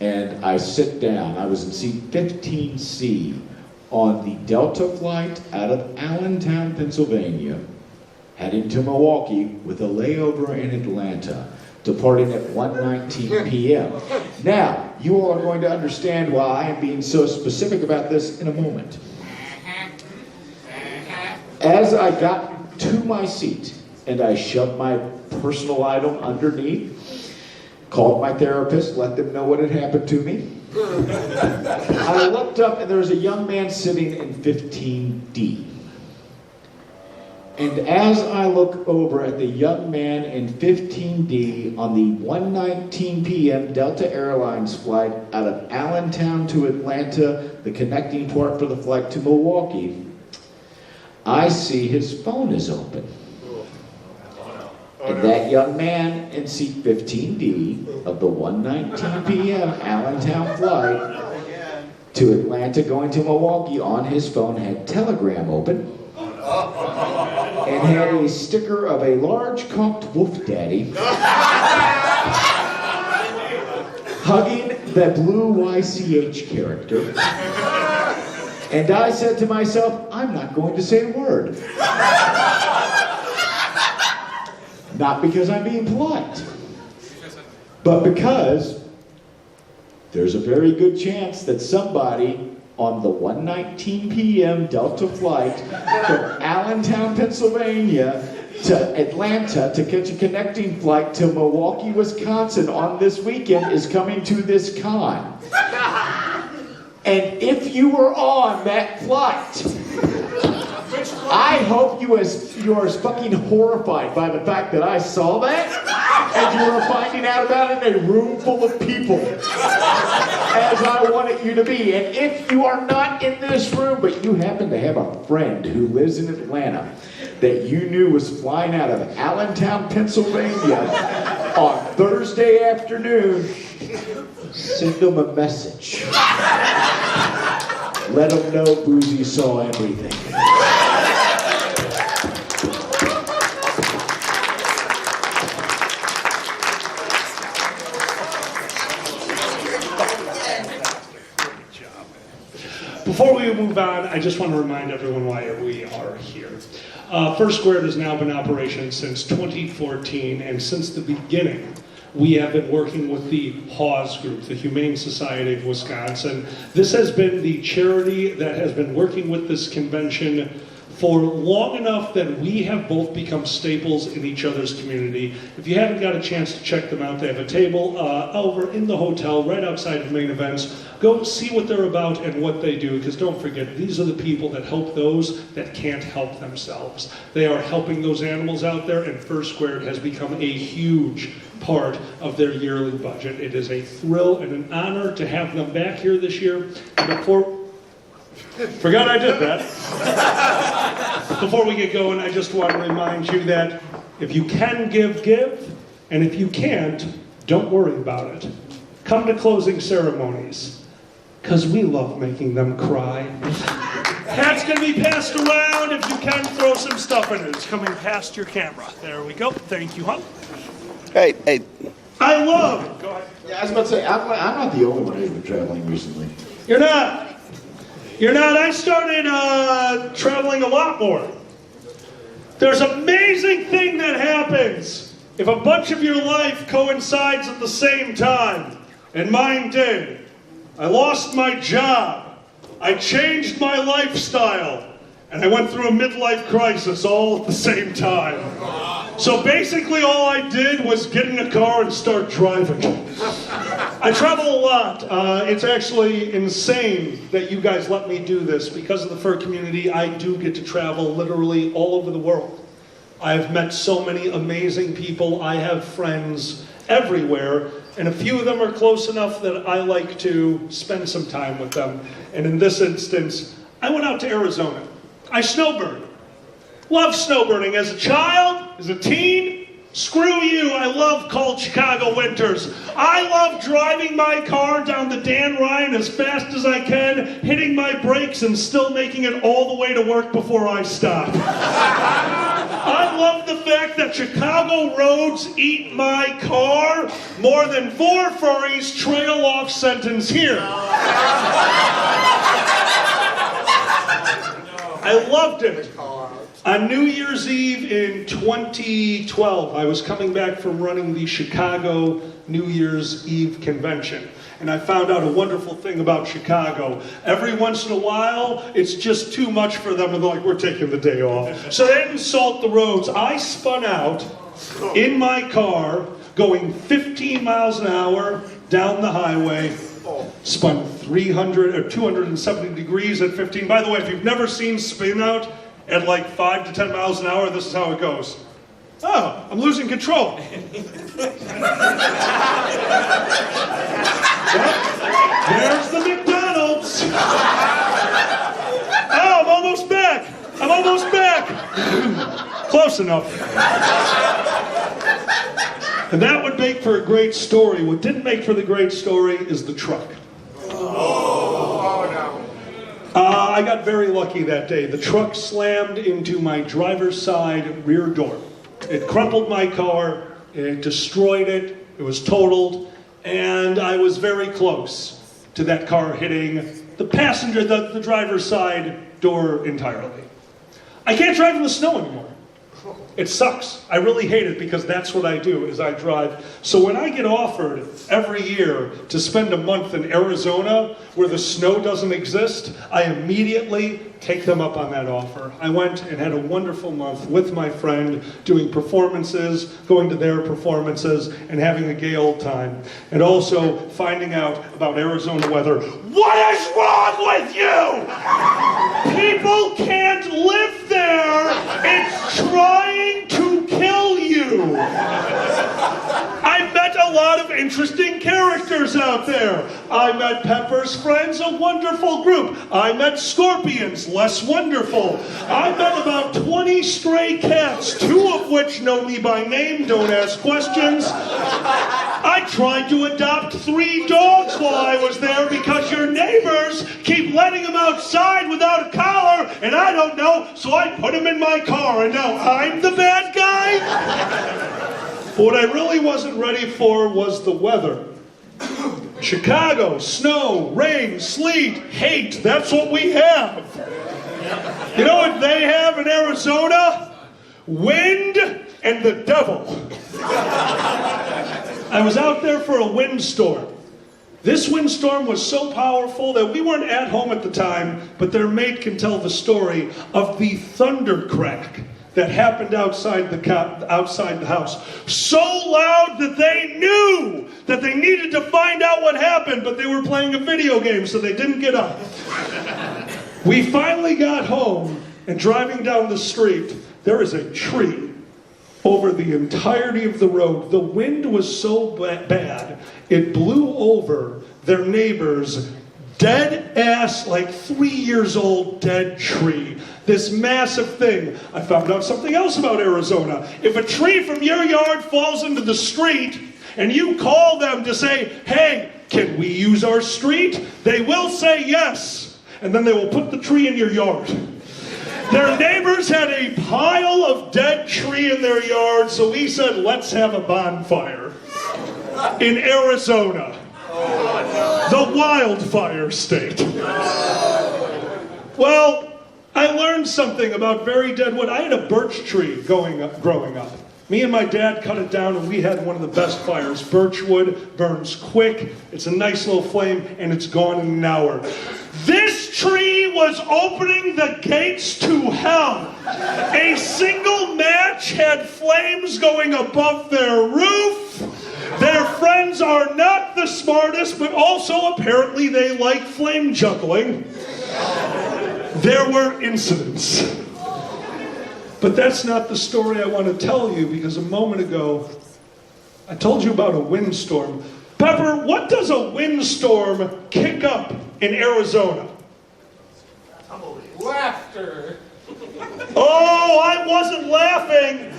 and I sit down. I was in seat 15C on the Delta flight out of Allentown, Pennsylvania, heading to Milwaukee with a layover in Atlanta, departing at 1:19 p.m. Now, you all are going to understand why I am being so specific about this in a moment. As I got to my seat and I shoved my personal item underneath, called my therapist, let them know what had happened to me. I looked up and there was a young man sitting in 15D. And as I look over at the young man in 15D on the 1:19 p.m. Delta Airlines flight out of Allentown to Atlanta, the connecting port for the flight to Milwaukee, I see his phone is open. And that young man in seat 15D of the 1:19 p.m. Allentown flight to Atlanta going to Milwaukee on his phone had Telegram open. And had a sticker of a large cocked wolf daddy hugging the blue YCH character. And I said to myself, I'm not going to say a word. Not because I'm being polite, but because there's a very good chance that somebody on the 1:19 p.m. Delta flight from Allentown, Pennsylvania to Atlanta to catch a connecting flight to Milwaukee, Wisconsin on this weekend is coming to this con. And if you were on that flight, I hope you are fucking horrified by the fact that I saw that, and you were finding out about it in a room full of people, as I wanted you to be. And if you are not in this room, but you happen to have a friend who lives in Atlanta that you knew was flying out of Allentown, Pennsylvania on Thursday afternoon, send them a message. Let them know Boozy saw everything. Before we move on, I just want to remind everyone why we are here. Fursquared has now been in operation since 2014, and since the beginning, we have been working with the HAWS group, the Humane Society of Wisconsin. This has been the charity that has been working with this convention for long enough that we have both become staples in each other's community. If you haven't got a chance to check them out, they have a table over in the hotel right outside of main events. Go see what they're about and what they do, because don't forget, these are the people that help those that can't help themselves. They are helping those animals out there, and Fursquared has become a huge part of their yearly budget. It is a thrill and an honor to have them back here this year. Forgot I did that. Before we get going, I just want to remind you that if you can give, and if you can't, don't worry about it. Come to closing ceremonies, because we love making them cry. Hat's going to be passed around. If you can, throw some stuff in it. It's coming past your camera. There we go. Thank you, hon. Hey. I love it. Go ahead. Yeah, I was about to say, I'm not the only one who's been traveling recently. You're not. You're not. I started traveling a lot more. There's an amazing thing that happens if a bunch of your life coincides at the same time. And mine did. I lost my job. I changed my lifestyle. And I went through a midlife crisis all at the same time. So basically all I did was get in a car and start driving. I travel a lot. It's actually insane that you guys let me do this. Because of the fur community, I do get to travel literally all over the world. I've met so many amazing people. I have friends everywhere. And a few of them are close enough that I like to spend some time with them. And in this instance, I went out to Arizona. I snowbird. Love snowbirding as a child, as a teen. Screw you, I love cold Chicago winters. I love driving my car down the Dan Ryan as fast as I can, hitting my brakes and still making it all the way to work before I stop. I love the fact that Chicago roads eat my car more than 4 furries trail off sentence here. I loved it. On New Year's Eve in 2012, I was coming back from running the Chicago New Year's Eve convention. And I found out a wonderful thing about Chicago. Every once in a while, it's just too much for them, and they're like, we're taking the day off. So they didn't salt the roads. I spun out in my car, going 15 miles an hour down the highway, spun 300 or 270 degrees at 15. By the way, if you've never seen spin out at like 5 to 10 miles an hour, this is how it goes. Oh, I'm losing control. There's the McDonald's. Oh, I'm almost back. I'm almost back. Close enough. And that would make for a great story. What didn't make for the great story is the truck. I got very lucky that day. The truck slammed into my driver's side rear door. It crumpled my car, it destroyed it, it was totaled, and I was very close to that car hitting the passenger, the driver's side door entirely. I can't drive in the snow anymore. It sucks. I really hate it because that's what I do, is I drive. So when I get offered every year to spend a month in Arizona where the snow doesn't exist, I immediately take them up on that offer. I went and had a wonderful month with my friend doing performances, going to their performances, and having a gay old time. And also finding out about Arizona weather. What is wrong with you? People can't live there! trying to kill you. I met a lot of interesting characters out there. I met Pepper's friends, a wonderful group. I met scorpions, less wonderful. I met about 20 stray cats, 2 of which know me by name, don't ask questions. I tried to adopt 3 dogs while I was there because your neighbors keep letting them outside without a collar, and I don't know, so I put them in my car, and now I'm the bad guy? But what I really wasn't ready for was the weather. Chicago, snow, rain, sleet, hate, that's what we have. You know what they have in Arizona? Wind and the devil. I was out there for a windstorm. This windstorm was so powerful that we weren't at home at the time, but their mate can tell the story of the thunder crack that happened outside the house. So loud that they knew that they needed to find out what happened, but they were playing a video game, so they didn't get up. We finally got home, and driving down the street, there is a tree over the entirety of the road. The wind was so bad, it blew over their neighbor's dead ass, like 3 years old dead tree. This massive thing. I found out something else about Arizona. If a tree from your yard falls into the street and you call them to say, hey, can we use our street? They will say yes. And then they will put the tree in your yard. Their neighbors had a pile of dead tree in their yard, so we said, let's have a bonfire in Arizona. The wildfire state. Well, I learned something about very dead wood. I had a birch tree growing up. Me and my dad cut it down, and we had one of the best fires. Birch wood burns quick. It's a nice little flame, and it's gone in an hour. This tree was opening the gates to hell. A single match had flames going above their roof. Their friends are not the smartest, but also apparently they like flame juggling. There were incidents. But that's not the story I want to tell you, because a moment ago, I told you about a windstorm. Pepper, what does a windstorm kick up in Arizona? Laughter. Oh, I wasn't laughing.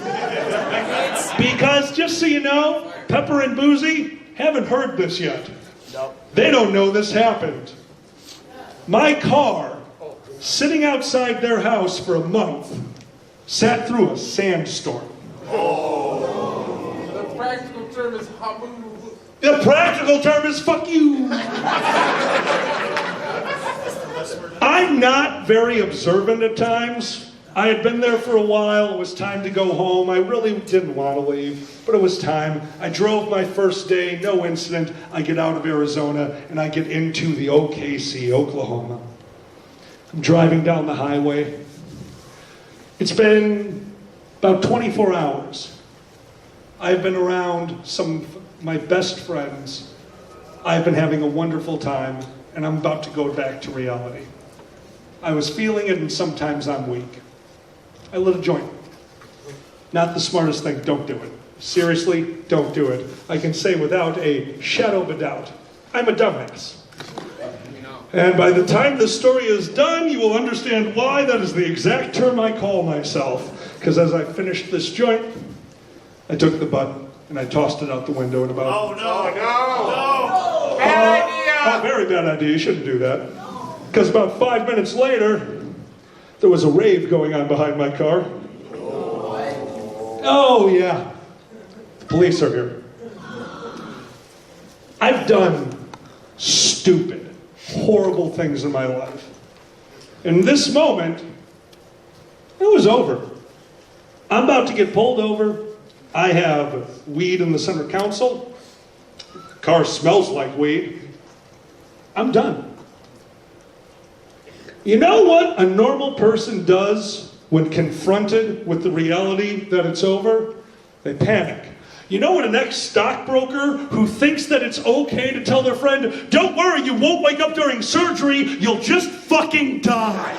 Because, just so you know, Pepper and Boozy haven't heard this yet. They don't know this happened. My car, sitting outside their house for a month, sat through a sandstorm. The practical term is habu. The practical term is fuck you. I'm not very observant at times. I had been there for a while. It was time to go home. I really didn't want to leave, but it was time. I drove my first day, no incident. I get out of Arizona and I get into the OKC, Oklahoma. I'm driving down the highway. It's been about 24 hours. I've been around some of my best friends. I've been having a wonderful time, and I'm about to go back to reality. I was feeling it, and sometimes I'm weak. I lit a joint. Not the smartest thing, don't do it. Seriously, don't do it. I can say without a shadow of a doubt, I'm a dumbass. And by the time this story is done, you will understand why that is the exact term I call myself. Because as I finished this joint, I took the butt and I tossed it out the window in about... Oh, no. Bad idea. Oh, very bad idea. You shouldn't do that. Because about 5 minutes later, there was a rave going on behind my car. Oh, yeah. The police are here. I've done stupid, horrible things in my life. In this moment, it was over. I'm about to get pulled over. I have weed in the center console. The car smells like weed. I'm done. You know what a normal person does when confronted with the reality that it's over? They panic. You know what an ex-stockbroker who thinks that it's okay to tell their friend, don't worry, you won't wake up during surgery, you'll just fucking die.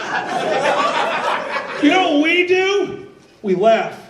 You know what we do? We laugh.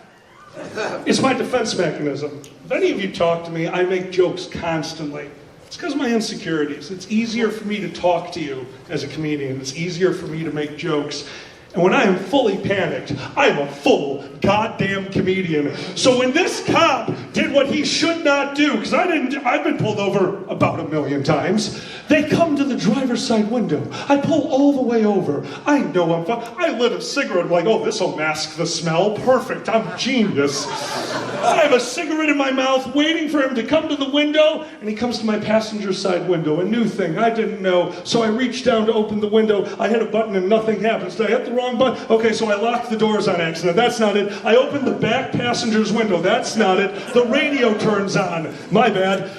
It's my defense mechanism. If any of you talk to me, I make jokes constantly. It's because of my insecurities. It's easier for me to talk to you as a comedian. It's easier for me to make jokes. And when I am fully panicked, I am a full goddamn comedian. So when this cop did what he should not do, because I've been pulled over about 1,000,000 times. They come to the driver's side window. I pull all the way over. I know I'm fine. I lit a cigarette. I'm like, oh, this'll mask the smell. Perfect. I'm a genius. I have a cigarette in my mouth waiting for him to come to the window, and he comes to my passenger side window. A new thing I didn't know. So I reach down to open the window. I hit a button and nothing happens. Did I hit the wrong button? Okay, so I locked the doors on accident. That's not it. I opened the back passenger's window. That's not it. The radio turns on. My bad.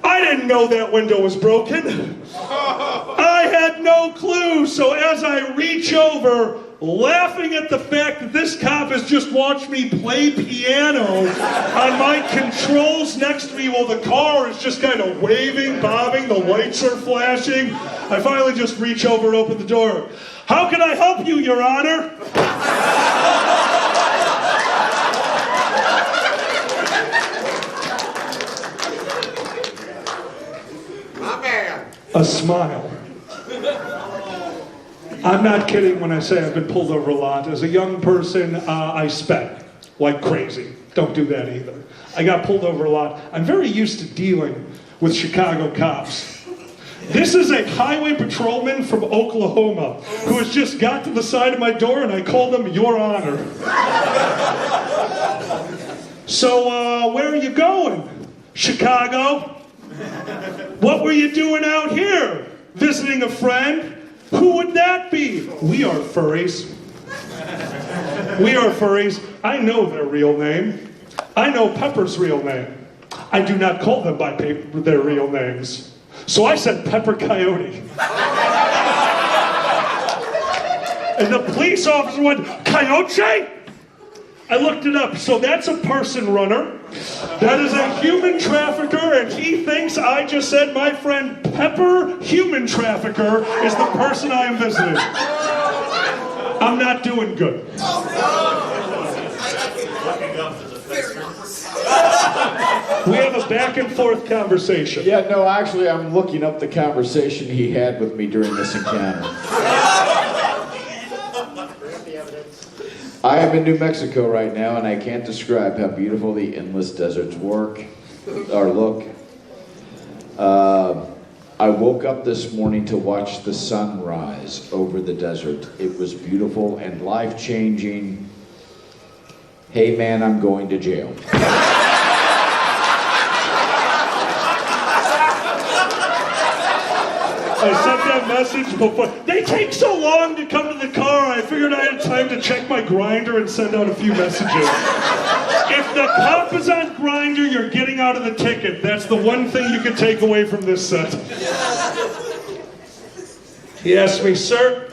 I didn't know that window was broken. I had no clue. So as I reach over, laughing at the fact that this cop has just watched me play piano on my controls next to me while the car is just kind of waving, bobbing, the lights are flashing, I finally just reach over and open the door. How can I help you, Your Honor? My man. A smile. I'm not kidding when I say I've been pulled over a lot. As a young person, I sped like crazy. Don't do that either. I got pulled over a lot. I'm very used to dealing with Chicago cops. This is a highway patrolman from Oklahoma who has just got to the side of my door and I called him Your Honor. So, where are you going? Chicago? What were you doing out here? Visiting a friend? Who would that be? We are furries. We are furries. I know their real name. I know Pepper's real name. I do not call them by their real names. So I said Pepper Coyote. And the police officer went, Coyote? I looked it up. So that's a person runner. That is a human trafficker, and he thinks I just said my friend Pepper, human trafficker, is the person I am visiting. I'm not doing good. We have a back and forth conversation. Yeah, no, actually, I'm looking up the conversation he had with me during this encounter. I am in New Mexico right now, and I can't describe how beautiful the endless deserts look. I woke up this morning to watch the sun rise over the desert. It was beautiful and life-changing. Hey man, I'm going to jail. I sent that message before. They take so long to come to the car, I figured I had time to check my Grindr and send out a few messages. If the cop is on Grindr, you're getting out of the ticket. That's the one thing you can take away from this set. He asked me, sir,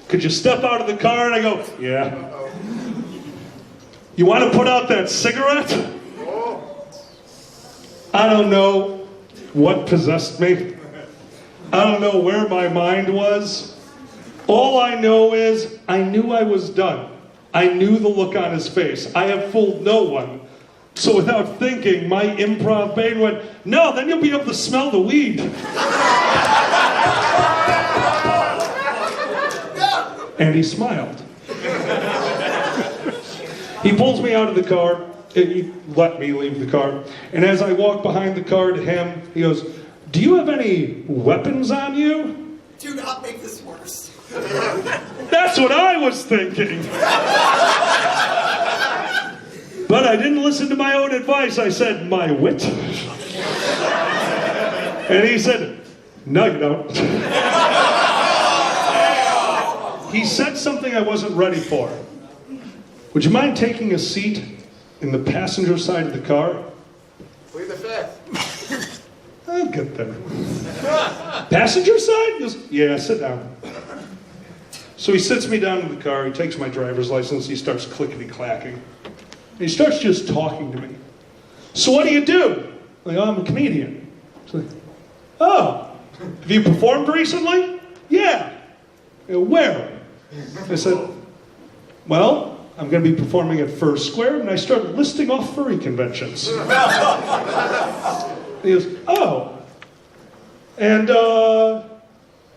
could you step out of the car? And I go, yeah. You want to put out that cigarette? I don't know what possessed me. I don't know where my mind was. All I know is I knew I was done. I knew the look on his face. I have fooled no one. So without thinking, my improv brain went, no, then you'll be able to smell the weed. And he smiled. He pulls me out of the car. He let me leave the car. And as I walk behind the car to him, he goes, do you have any weapons on you? Do not make this worse. That's what I was thinking. But I didn't listen to my own advice. I said, my wit. And he said, no, you don't. He said something I wasn't ready for. Would you mind taking a seat in the passenger side of the car? Plead the fifth. I'll get there. Passenger side? He goes, yeah, sit down. So he sits me down in the car, he takes my driver's license, he starts clickety-clacking. And he starts just talking to me. So what do you do? I'm like, oh, I'm a comedian. He's like, oh, have you performed recently? Yeah. Where? I said, well, I'm going to be performing at Fursquared, and I started listing off furry conventions. He goes, oh. And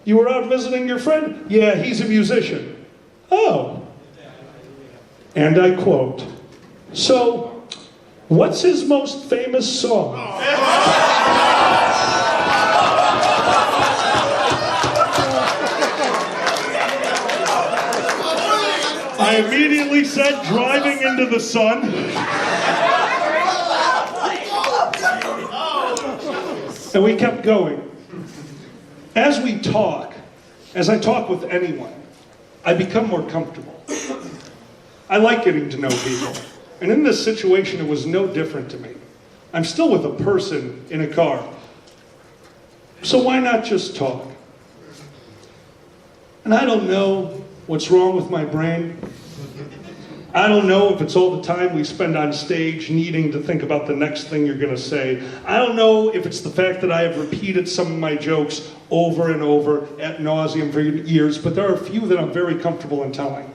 you were out visiting your friend? Yeah, he's a musician. Oh. And I quote, so, what's his most famous song? I immediately said, driving into the sun. And we kept going. As we talk, as I talk with anyone, I become more comfortable. I like getting to know people. And in this situation, it was no different to me. I'm still with a person in a car. So why not just talk? And I don't know what's wrong with my brain. I don't know if it's all the time we spend on stage needing to think about the next thing you're going to say. I don't know if it's the fact that I have repeated some of my jokes over and over ad nauseum for years, but there are a few that I'm very comfortable in telling,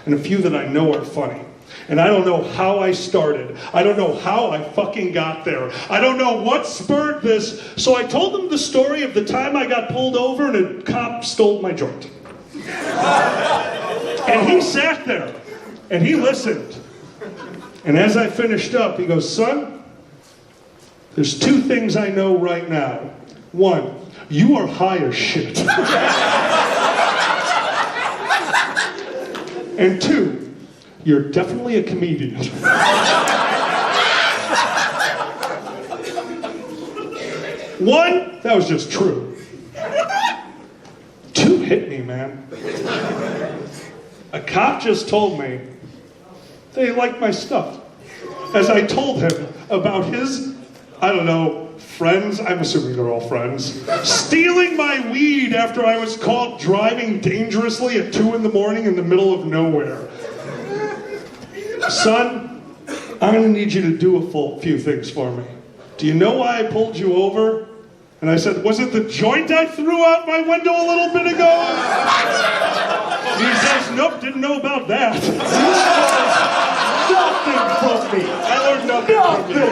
and a few that I know are funny. And I don't know how I started. I don't know how I fucking got there. I don't know what spurred this. So I told them the story of the time I got pulled over and a cop stole my joint. And he sat there. And he listened. And as I finished up, he goes, son, there's two things I know right now. One, you are high as shit. And two, you're definitely a comedian. One, that was just true. Two hit me, man. A cop just told me they liked my stuff. As I told him about his, I don't know, friends, I'm assuming they're all friends, stealing my weed after I was caught driving dangerously at 2 in the morning in the middle of nowhere. Son, I'm gonna need you to do a few things for me. Do you know why I pulled you over? And I said, was it the joint I threw out my window a little bit ago? He says, nope, didn't know about that. Nothing from me. I learned nothing from you.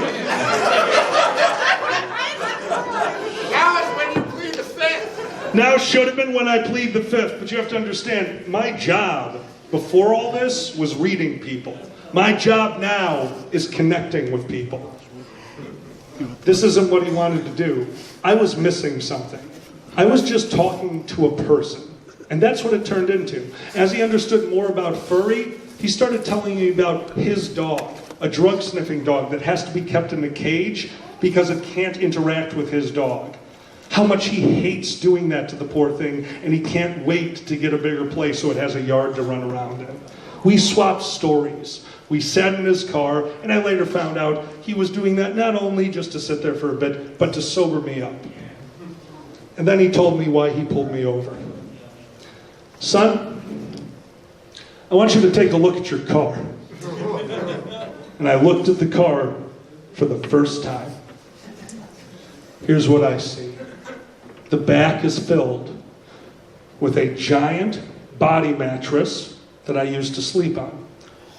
Now is when you plead the fifth. Now should have been when I plead the fifth, but you have to understand, my job before all this was reading people. My job now is connecting with people. This isn't what he wanted to do. I was missing something. I was just talking to a person. And that's what it turned into. As he understood more about furry, he started telling me about his dog, a drug-sniffing dog that has to be kept in a cage because it can't interact with his dog. How much he hates doing that to the poor thing, and he can't wait to get a bigger place so it has a yard to run around in. We swapped stories. We sat in his car, and I later found out he was doing that not only just to sit there for a bit, but to sober me up. And then he told me why he pulled me over. Son, I want you to take a look at your car. And I looked at the car for the first time. Here's what I see. The back is filled with a giant body mattress that I used to sleep on.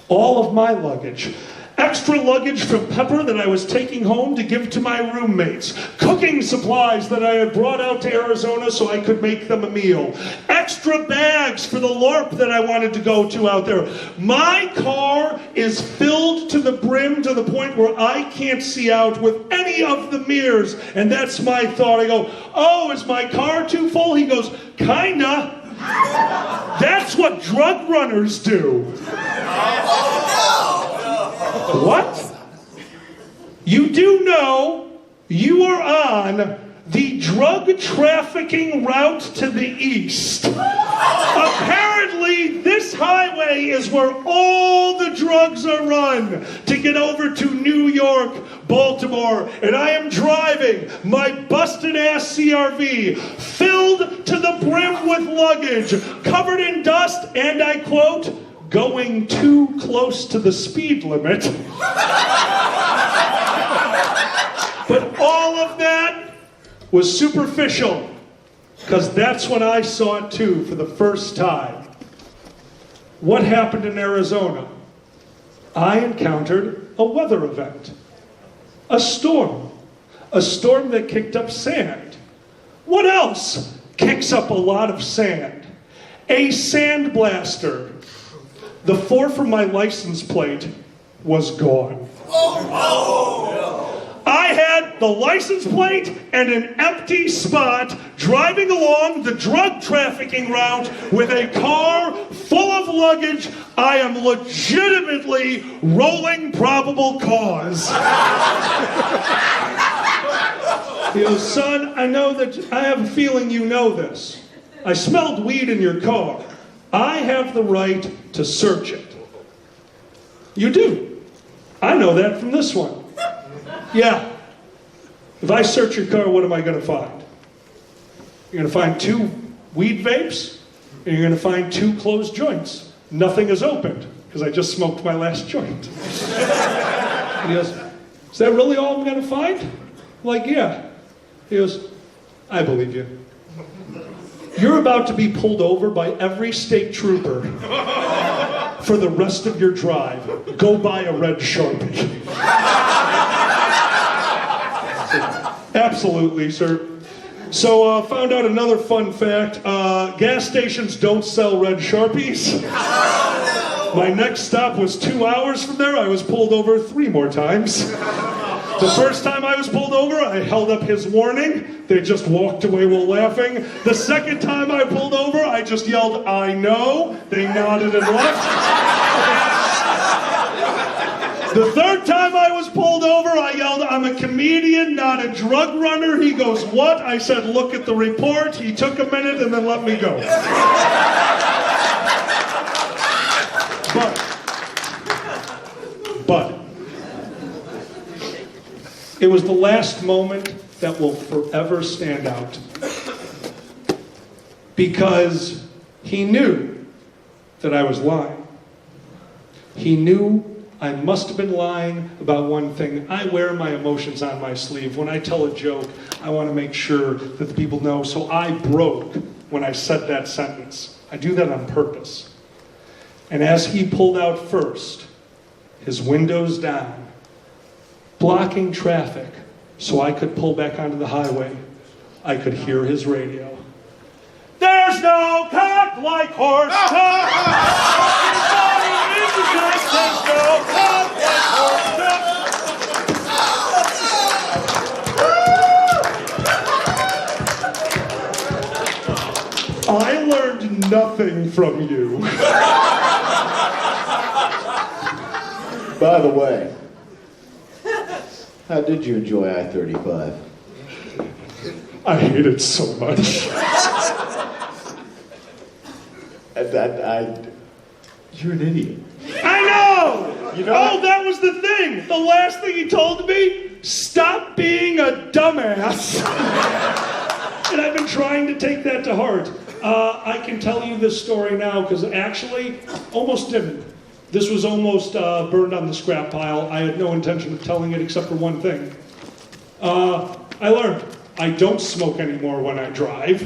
All of my luggage. Extra luggage from Pepper that I was taking home to give to my roommates. Cooking supplies that I had brought out to Arizona so I could make them a meal. Extra bags for the LARP that I wanted to go to out there. My car is filled to the brim to the point where I can't see out with any of the mirrors. And that's my thought. I go, oh, is my car too full? He goes, kinda. That's what drug runners do. What? You do know you are on the drug trafficking route to the east. Apparently, this highway is where all the drugs are run to get over to New York, Baltimore, and I am driving my busted-ass CRV filled to the brim with luggage, covered in dust, and I quote, going too close to the speed limit. But all of that was superficial, because that's when I saw it too for the first time. What happened in Arizona? I encountered a weather event. A storm. A storm that kicked up sand. What else kicks up a lot of sand? A sandblaster. The 4 from my license plate was gone. I had the license plate and an empty spot driving along the drug trafficking route with a car full of luggage. I am legitimately rolling probable cause. He goes, son, I know that I have a feeling you know this. I smelled weed in your car. I have the right to search it. You do. I know that from this one. Yeah. If I search your car, what am I going to find? You're going to find 2 weed vapes, and you're going to find 2 closed joints. Nothing is opened, because I just smoked my last joint. And he goes, is that really all I'm going to find? I'm like, yeah. He goes, I believe you. You're about to be pulled over by every state trooper for the rest of your drive. Go buy a red Sharpie. Absolutely, sir. So, found out another fun fact. Gas stations don't sell red Sharpies. My next stop was 2 hours from there. I was pulled over 3 more times. The first time I was pulled over, I held up his warning. They just walked away while laughing. The second time I pulled over, I just yelled, I know. They nodded and left. The third time I was pulled over, I yelled, I'm a comedian, not a drug runner. He goes, what? I said, look at the report. He took a minute and then let me go. But, it was the last moment that will forever stand out. Because he knew that I was lying. He knew I must have been lying about one thing. I wear my emotions on my sleeve. When I tell a joke, I want to make sure that the people know. So I broke when I said that sentence. I do that on purpose. And as he pulled out first, his windows down, blocking traffic so I could pull back onto the highway, I could hear his radio. There's no cock like horse cock. There's no cock like horse cock. I learned nothing from you. By the way, how did you enjoy I-35? I hate it so much. You're an idiot. I know! You know oh, that was the thing! The last thing he told me, stop being a dumbass. And I've been trying to take that to heart. I can tell you this story now, because actually, almost didn't. This was almost burned on the scrap pile. I had no intention of telling it except for one thing. I learned, I don't smoke anymore when I drive.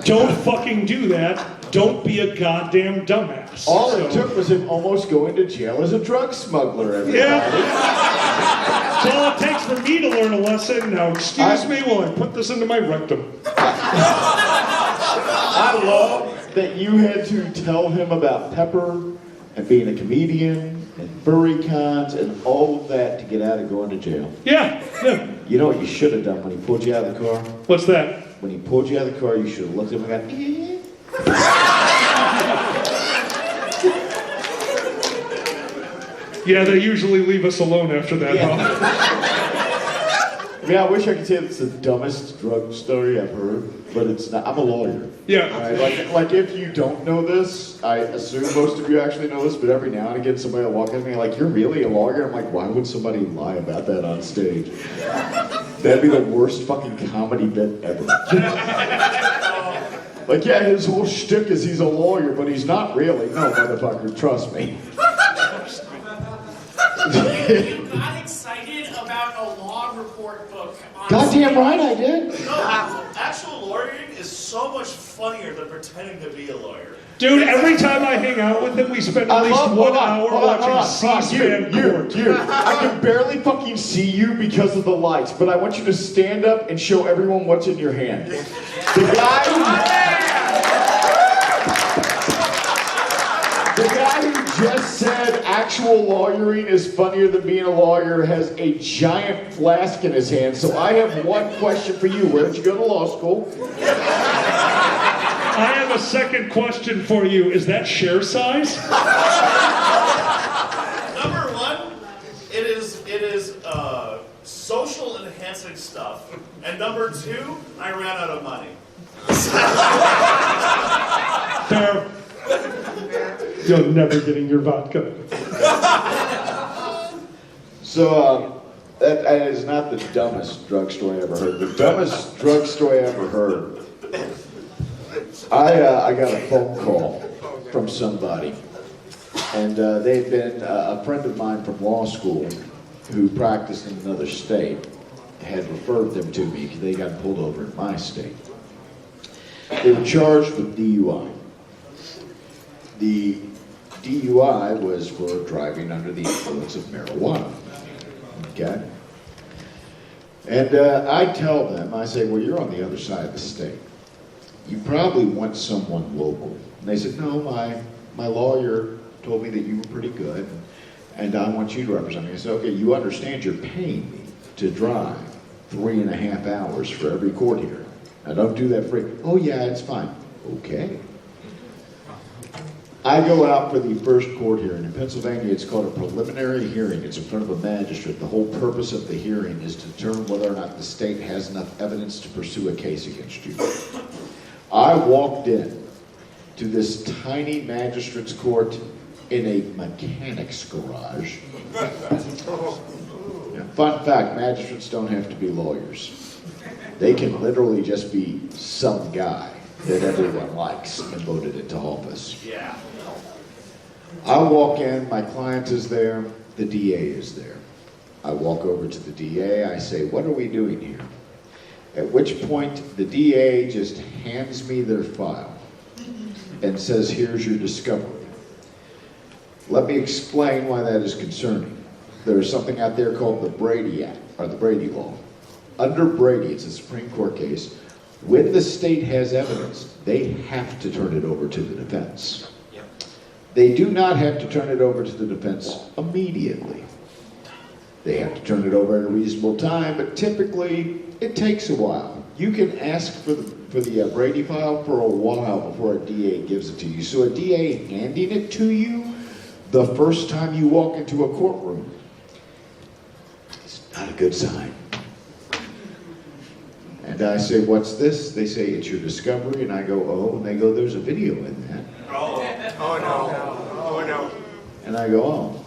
Don't fucking do that. Don't be a goddamn dumbass. All it took was him almost going to jail as a drug smuggler, everybody. Yeah. That's all it takes for me to learn a lesson. Now, excuse me while I put this into my rectum. I love that you had to tell him about Pepper and being a comedian and furry cons and all of that to get out of going to jail. Yeah. You know what you should have done when he pulled you out of the car? What's that? When he pulled you out of the car, you should have looked at him and gone, Yeah, they usually leave us alone after that, huh? I mean, I wish I could say it's the dumbest drug story I've heard, but it's not. I'm a lawyer. Yeah. Right? Like if you don't know this, I assume most of you actually know this, but every now and again somebody will walk in and be like, you're really a lawyer? I'm like, why would somebody lie about that on stage? That'd be the worst fucking comedy bit ever. Like, yeah, his whole shtick is he's a lawyer, but he's not really. No, motherfucker, trust me. You got excited about a law report book. Goddamn right I did. No, actual lawyering is so much funnier than pretending to be a lawyer? Dude, every time I hang out with him, we spend at least 1 hour watching C-SPAN court. You. I can barely fucking see you because of the lights, but I want you to stand up and show everyone what's in your hand. The guy who just said actual lawyering is funnier than being a lawyer has a giant flask in his hand. So I have one question for you. Where did you go to law school? I have a second question for you. Is that share size? Number one, it is social enhancing stuff. And number two, I ran out of money. Fair. You're never getting your vodka. So, that is not the dumbest drug story I ever heard. The dumbest drug story I ever heard. I got a phone call from somebody, and they'd been a friend of mine from law school who practiced in another state had referred them to me because they got pulled over in my state. They were charged with DUI. The DUI was for driving under the influence of marijuana. Okay? And I tell them, I say, well, you're on the other side of the state. You probably want someone local. And they said, no, my lawyer told me that you were pretty good, and I want you to represent me. I said, okay, you understand you're paying me to drive 3.5 hours for every court hearing. I don't do that free. Oh yeah, it's fine. Okay. I go out for the first court hearing. In Pennsylvania, it's called a preliminary hearing. It's in front of a magistrate. The whole purpose of the hearing is to determine whether or not the state has enough evidence to pursue a case against you. I walked in to this tiny magistrate's court in a mechanic's garage. Fun fact, magistrates don't have to be lawyers. They can literally just be some guy that everyone likes and voted into office. Yeah. I walk in, my client is there, the DA is there. I walk over to the DA, I say, what are we doing here? At which point the DA just hands me their file and says, here's your discovery. Let me explain why that is concerning. There's something out there called the Brady Act, or the Brady Law. Under Brady, it's a Supreme Court case, when the state has evidence, they have to turn it over to the defense. They do not have to turn it over to the defense immediately. They have to turn it over at a reasonable time, but typically it takes a while. You can ask for the Brady file for a while before a DA gives it to you. So a DA handing it to you the first time you walk into a courtroom is not a good sign. And I say, what's this? They say, it's your discovery. And I go, oh. And they go, there's a video in that. Oh no. And I go, oh.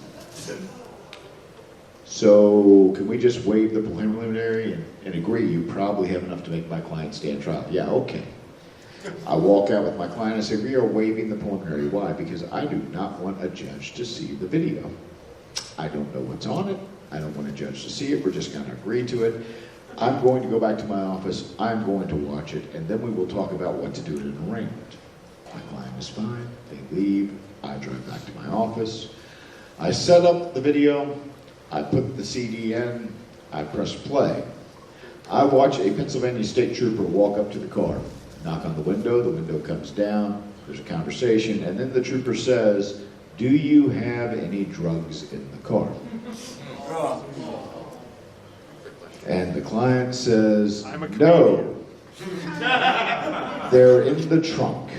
So can we just waive the preliminary and agree you probably have enough to make my client stand trial? Yeah, okay. I walk out with my client and say, we are waiving the preliminary. Why? Because I do not want a judge to see the video. I don't know what's on it. I don't want a judge to see it. We're just going to agree to it. I'm going to go back to my office. I'm going to watch it, and then we will talk about what to do in an arraignment. My client is fine. They leave. I drive back to my office. I set up the video. I put the CD in. I press play. I watch a Pennsylvania state trooper walk up to the car, knock on the window comes down, there's a conversation, and then the trooper says, do you have any drugs in the car? And the client says, no, they're in the trunk.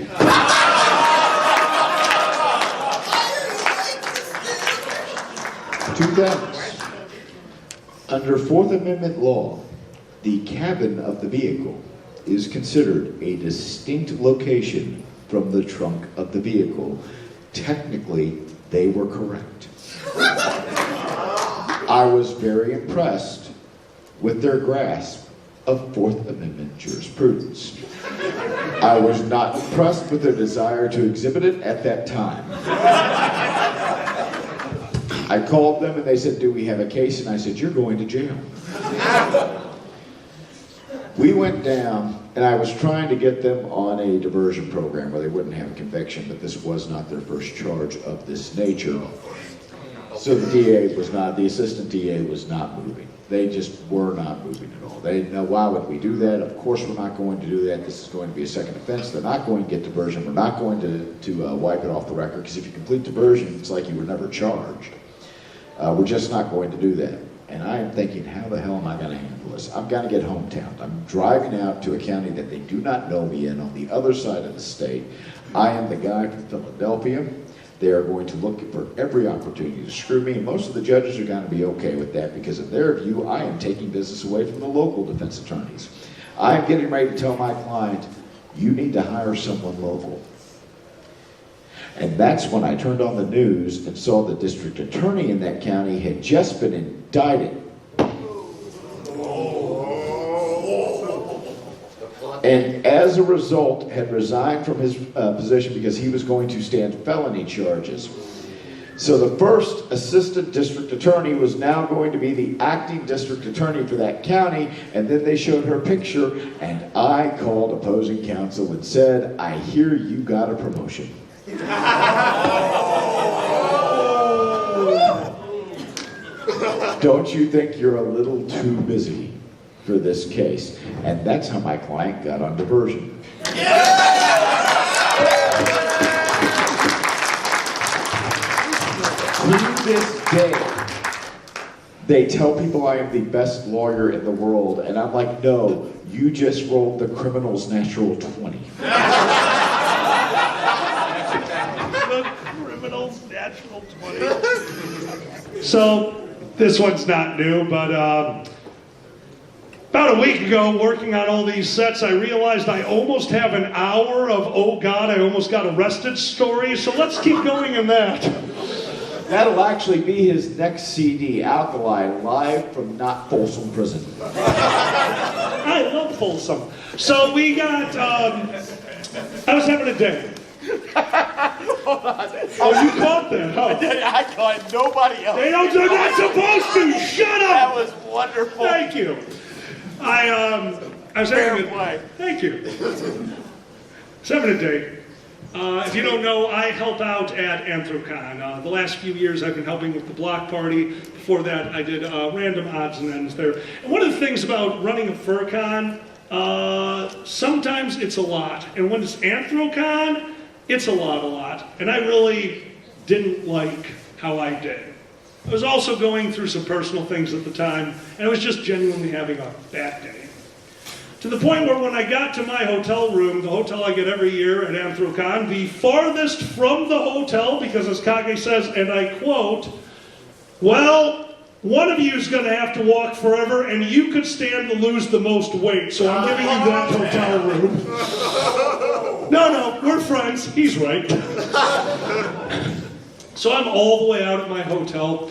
Two things. Under Fourth Amendment law, the cabin of the vehicle is considered a distinct location from the trunk of the vehicle. Technically, they were correct. I was very impressed with their grasp of Fourth Amendment jurisprudence. I was not impressed with their desire to exhibit it at that time. I called them and they said, do we have a case? And I said, you're going to jail. We went down And I was trying to get them on a diversion program where they wouldn't have a conviction, but this was not their first charge of this nature. So the assistant DA was not moving. They just were not moving at all. They didn't know, why would we do that? Of course we're not going to do that. This is going to be a second offense. They're not going to get diversion. We're not going to wipe it off the record, because if you complete diversion, it's like you were never charged. We're just not going to do that. And I am thinking, how the hell am I going to handle this? I'm going to get hometown. I'm driving out to a county that they do not know me in on the other side of the state. I am the guy from Philadelphia. They are going to look for every opportunity to screw me. And most of the judges are going to be okay with that, because in their view, I am taking business away from the local defense attorneys. I am getting ready to tell my client, you need to hire someone local. And that's when I turned on the news and saw the district attorney in that county had just been indicted. And as a result, had resigned from his position because he was going to stand felony charges. So the first assistant district attorney was now going to be the acting district attorney for that county, and then they showed her picture, and I called opposing counsel and said, I hear you got a promotion. Don't you think you're a little too busy for this case? And that's how my client got on diversion. To this day, they tell people I am the best lawyer in the world, and I'm like, no, you just rolled the criminal's natural 20. The criminal's natural 20. So, this one's not new, but about a week ago, working on all these sets, I realized I almost have an hour of, oh God, I almost got arrested stories, so let's keep going in that. That'll actually be his next CD, Alkali, live from not Folsom Prison. I love Folsom. So we got, I was having a day. Hold on. Oh, you caught that, huh? I caught nobody else. They're not supposed to! Shut up! That was wonderful. Thank you. I was having Fair play. Thank you. I was having a day. If you don't know, I help out at Anthrocon. The last few years I've been helping with the block party. Before that, I did random odds and ends there. And one of the things about running a FurCon, sometimes it's a lot. And when it's Anthrocon, it's a lot. And I really didn't like how I did. I was also going through some personal things at the time, and I was just genuinely having a bad day. To the point where when I got to my hotel room, the hotel I get every year at Anthrocon, the farthest from the hotel, because as Kage says, and I quote, well, one of you is going to have to walk forever, and you could stand to lose the most weight, so I'm giving you that hotel room. No, we're friends. He's right. So I'm all the way out at my hotel.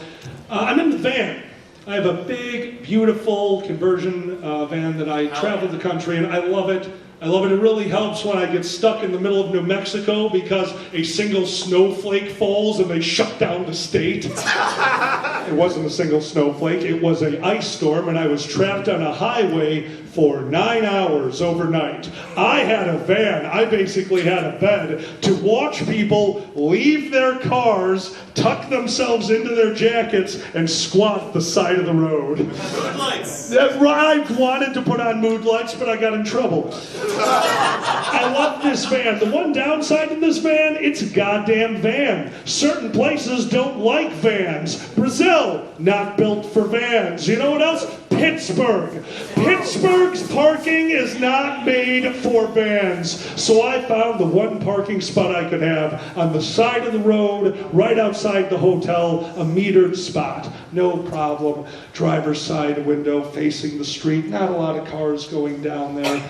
I'm in the van. I have a big, beautiful conversion van that I travel the country, and I love it. It really helps when I get stuck in the middle of New Mexico because a single snowflake falls and they shut down the state. It wasn't a single snowflake, it was an ice storm, and I was trapped on a highway for 9 hours overnight. I had a van, I basically had a bed to watch people leave their cars, tuck themselves into their jackets, and squat at the side of the road. Mood lights. I wanted to put on mood lights, but I got in trouble. I love this van. The one downside of this van, it's a goddamn van. Certain places don't like vans. Brazil, not built for vans. You know what else? Pittsburgh. Pittsburgh's parking is not made for vans. So I found the one parking spot I could have on the side of the road, right outside the hotel, a metered spot. No problem. Driver's side window facing the street. Not a lot of cars going down there.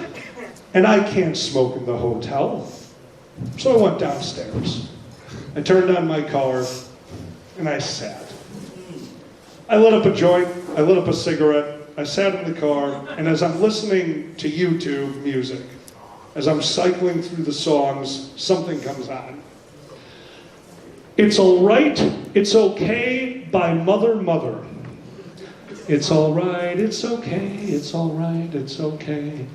And I can't smoke in the hotel. So I went downstairs. I turned on my car, and I sat. I lit up a joint, I lit up a cigarette, I sat in the car, and as I'm listening to YouTube music, as I'm cycling through the songs, something comes on. It's Alright, It's Okay by Mother. It's alright, it's okay, it's alright, it's okay.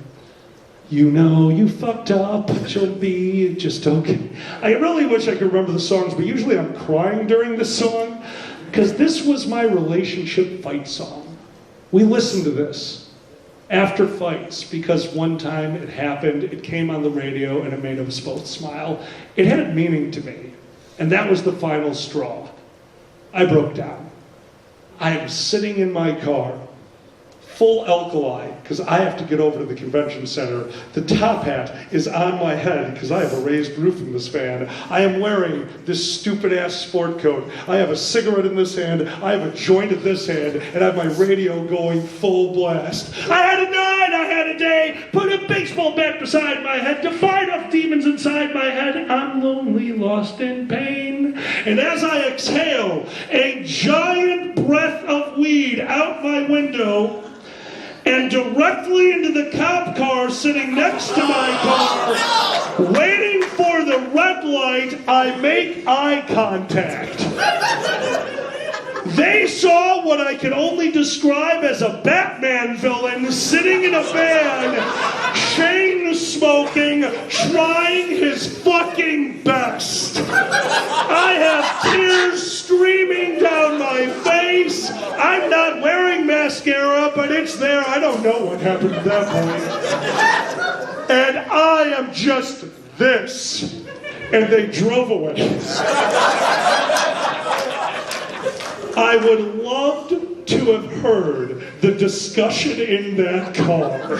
You know you fucked up, but you'll be just okay. I really wish I could remember the songs, but usually I'm crying during this song, because this was my relationship fight song. We listened to this after fights, because one time it happened, it came on the radio, and it made us both smile. It had meaning to me, and that was the final straw. I broke down. I am sitting in my car, full alkali, because I have to get over to the convention center. The top hat is on my head because I have a raised roof in this van. I am wearing this stupid ass sport coat. I have a cigarette in this hand, I have a joint in this hand, and I have my radio going full blast. I had a night, I had a day, put a baseball bat beside my head to fight off demons inside my head. I'm lonely, lost in pain. And as I exhale a giant breath of weed out my window, and directly into the cop car sitting next to my car, waiting for the red light, I make eye contact. They saw what I can only describe as a Batman villain sitting in a van, chain smoking, trying his fucking best. I have tears streaming down my face. I'm not wearing mascara, but it's there. I don't know what happened at that point. And I am just this. And they drove away. I would love to have heard the discussion in that car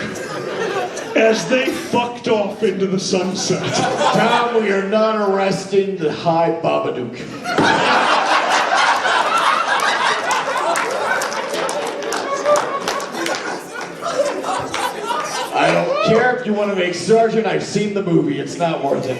as they fucked off into the sunset. Tom, we are not arresting the high Babadook. I don't care if you want to make Sergeant, I've seen the movie, it's not worth it.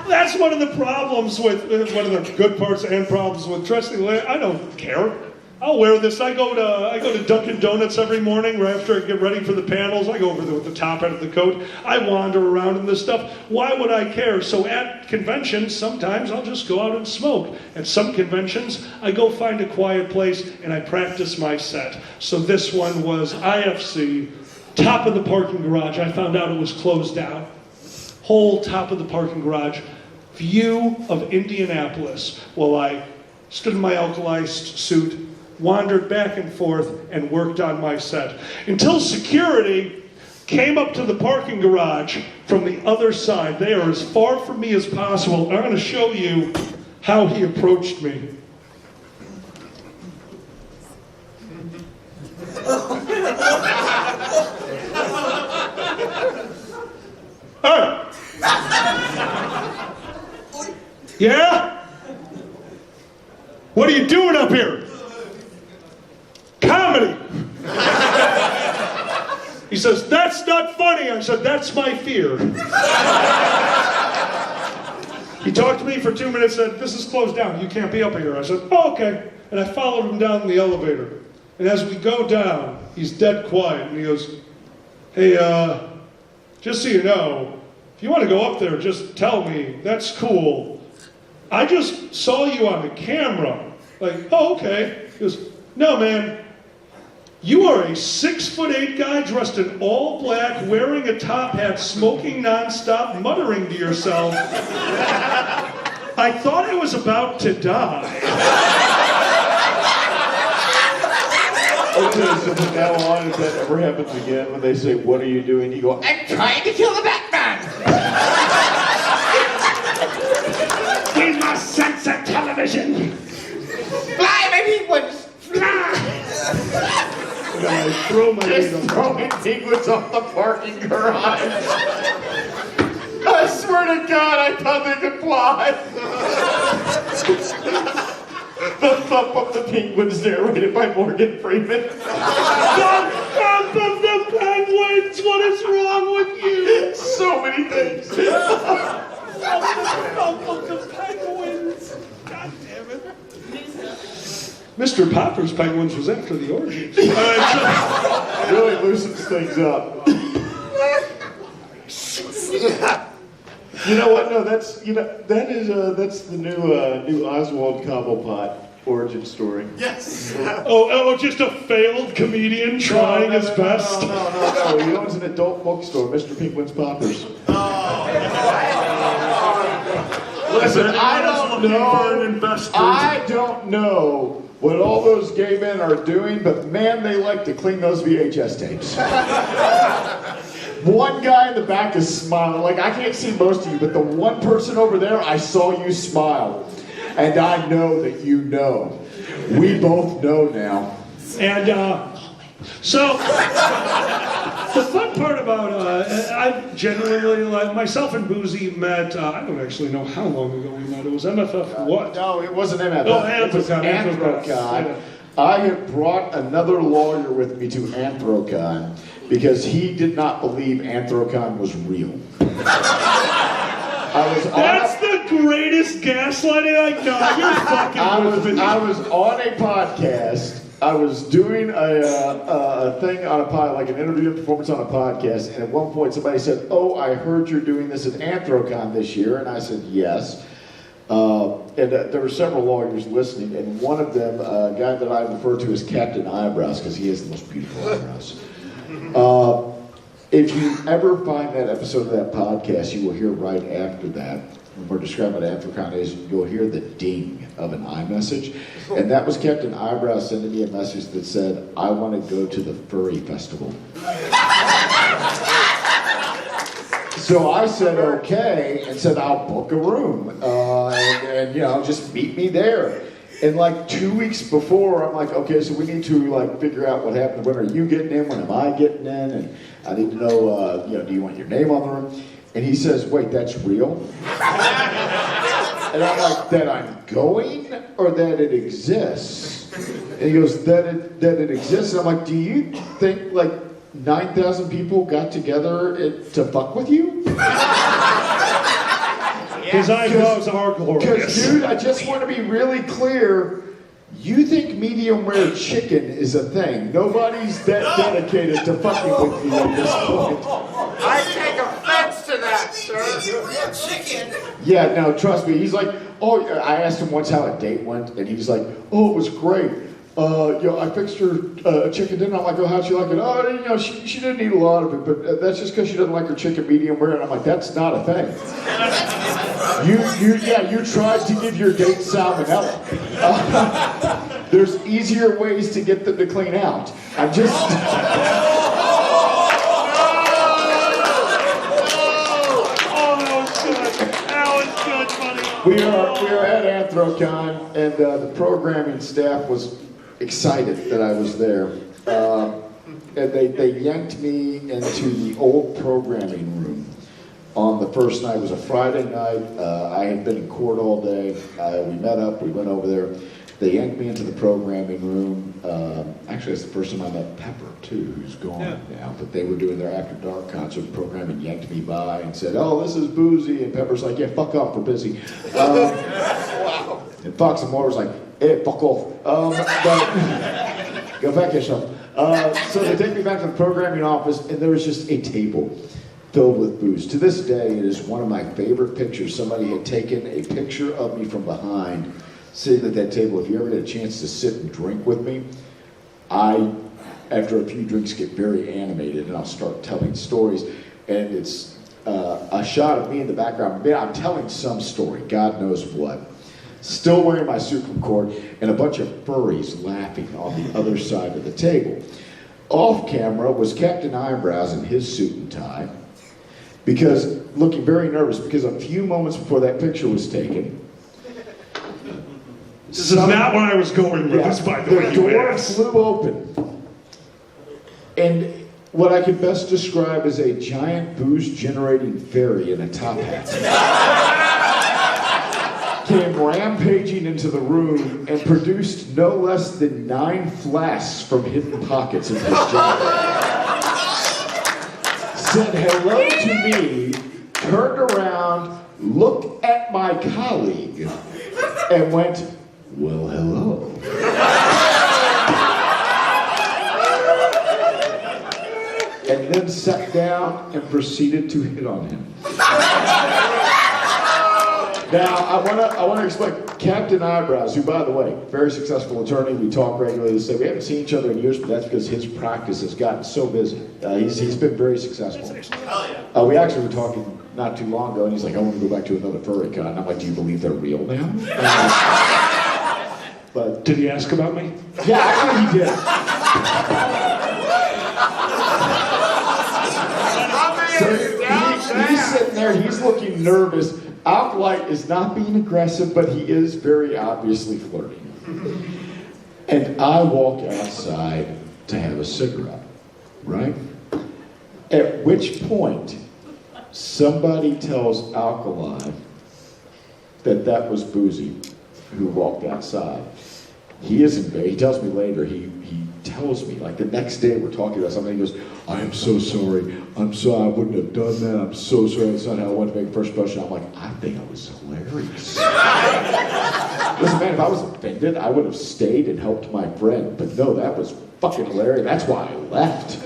That's one of the problems with, one of the good parts and problems with dressing. I don't care. I'll wear this. I go to Dunkin' Donuts every morning right after I get ready for the panels. I go over there with the top end of the coat. I wander around in this stuff. Why would I care? So at conventions, sometimes I'll just go out and smoke. At some conventions, I go find a quiet place and I practice my set. So this one was IFC, top of the parking garage. I found out it was closed down. Whole top of the parking garage, view of Indianapolis, while I stood in my alkali suit, wandered back and forth, and worked on my set. Until security came up to the parking garage from the other side. They are as far from me as possible. I'm going to show you how he approached me. Hey! Yeah? What are you doing up here? Comedy. He says, that's not funny. I said, that's my fear. He talked to me for 2 minutes, said, this is closed down. You can't be up here. I said, oh, okay. And I followed him down the elevator. And as we go down, he's dead quiet. And he goes, hey, just so you know, if you want to go up there, just tell me. That's cool. I just saw you on the camera. Like, oh, okay. He goes, no, man. You are a 6'8" guy dressed in all black, wearing a top hat, smoking nonstop, muttering to yourself. I thought I was about to die. Okay, so from now on, if that ever happens again, when they say, what are you doing? You go, I'm trying to kill the Batman! We must censor television! Fly, my penguins! Fly! I throw my Just weight throwing penguins off the parking garage. I swear to God, I thought they could fly. The thump of the penguins narrated by Morgan Freeman. The thump of the penguins! What is wrong with you? So many things. The thump of the penguins! God damn it. Mr. Popper's Penguins was after the orgies. Really loosens things up. You know what? No, that's that's the new Oswald Cobblepot. origin story. Yes. Oh, just a failed comedian trying his best. No. He owns an adult bookstore, Mr. Penguin's Poppers. Listen, I don't know what all those gay men are doing, but man, they like to clean those VHS tapes. One guy in the back is smiling. Like, I can't see most of you, but the one person over there, I saw you smile. And I know that you know. We both know now. And so, the fun part about, I genuinely, like, myself and Boozy met, I don't actually know how long ago we met. It was MFF what? No, it wasn't MFF. Oh, It was Anthrocon. Anthrocon. I had brought another lawyer with me to Anthrocon because he did not believe Anthrocon was real. That's the greatest gaslighting I know. You're fucking with me. I was on a podcast. I was doing a thing on a pod, like an interview performance on a podcast, and at one point somebody said, "Oh, I heard you're doing this at Anthrocon this year," and I said, "Yes." There were several lawyers listening, and one of them, a guy that I refer to as Captain Eyebrows, because he has the most beautiful eyebrows. If you ever find that episode of that podcast, you will hear right after that, when we're describing what Anthrocon is, you'll hear the ding of an iMessage. And that was Captain Eyebrows sending me a message that said, "I want to go to the furry festival." So I said, okay, and said, "I'll book a room, and just meet me there." And like 2 weeks before, I'm like, okay, so we need to like figure out what happened. When are you getting in? When am I getting in? And I need to know, do you want your name on the room? And he says, "Wait, that's real?" And I'm like, "That I'm going, or that it exists?" And he goes, that it exists. And I'm like, "Do you think like 9,000 people got together to fuck with you?" His eyebrows are glorious. Because, dude, I just want to be really clear. You think medium rare chicken is a thing. Nobody's that dedicated to fucking with you at this point. I take offense to that, sir. Chicken. Yeah, no, trust me. He's like, oh, I asked him once how a date went, and he was like, "Oh, it was great. I fixed her chicken dinner." I'm like, "Oh, how'd she like it?" "Oh, she didn't eat a lot of it, but that's just because she doesn't like her chicken medium rare." And I'm like, "That's not a thing." You tried to give your date salmonella. There's easier ways to get them to clean out. I'm just. We are at Anthrocon, and the programming staff was excited that I was there. And they yanked me into the old programming room on the first night. It was a Friday night. I had been in court all day. We met up. We went over there. They yanked me into the programming room. Actually, that's the first time I met Pepper, too, who's gone now. But they were doing their After Dark concert program and yanked me by and said, "Oh, this is Boozy." And Pepper's like, "Yeah, fuck off, we're busy." Wow. And Fox and Moore was like, "Hey, fuck off." But go back yourself. So they take me back to the programming office, and there was just a table filled with booze. To this day, it is one of my favorite pictures. Somebody had taken a picture of me from behind, sitting at that table. If you ever get a chance to sit and drink with me, I, after a few drinks, get very animated, and I'll start telling stories. And it's a shot of me in the background. I'm telling some story, God knows what. Still wearing my suit from court, and a bunch of furries laughing on the other side of the table. Off camera was Captain Eyebrows in his suit and tie, because looking very nervous, because a few moments before that picture was taken, this is not where I was going with this, by the way. The door flew open, and what I could best describe as a giant booze-generating fairy in a top hat came rampaging into the room and produced no less than 9 flasks from hidden pockets in his jacket. Said hello to me, turned around, looked at my colleague, and went, "Well, hello." And then sat down and proceeded to hit on him. Now, I want to explain. Captain Eyebrows, who, by the way, very successful attorney, we talk regularly. Say we haven't seen each other in years, but that's because his practice has gotten so busy. He's been very successful. Hell yeah. We actually were talking not too long ago, and he's like, I want to go back to another furry con. And I'm like, do you believe they're real now? But Did he ask about me? yeah, actually he did. So he's sitting there, he's looking nervous. Alkalite is not being aggressive, but he is very obviously flirting. And I walk outside to have a cigarette, right? At which point, somebody tells Alkalite that was Boozy who walked outside. He isn't bad. He tells me later, he tells me, like the next day we're talking about something, he goes, I am so sorry. I'm sorry, I wouldn't have done that. I'm so sorry. That's not how I wanted to make a first impression. I'm like, I think I was hilarious. Listen, man, if I was offended, I would have stayed and helped my friend. But no, that was fucking hilarious. That's why I left.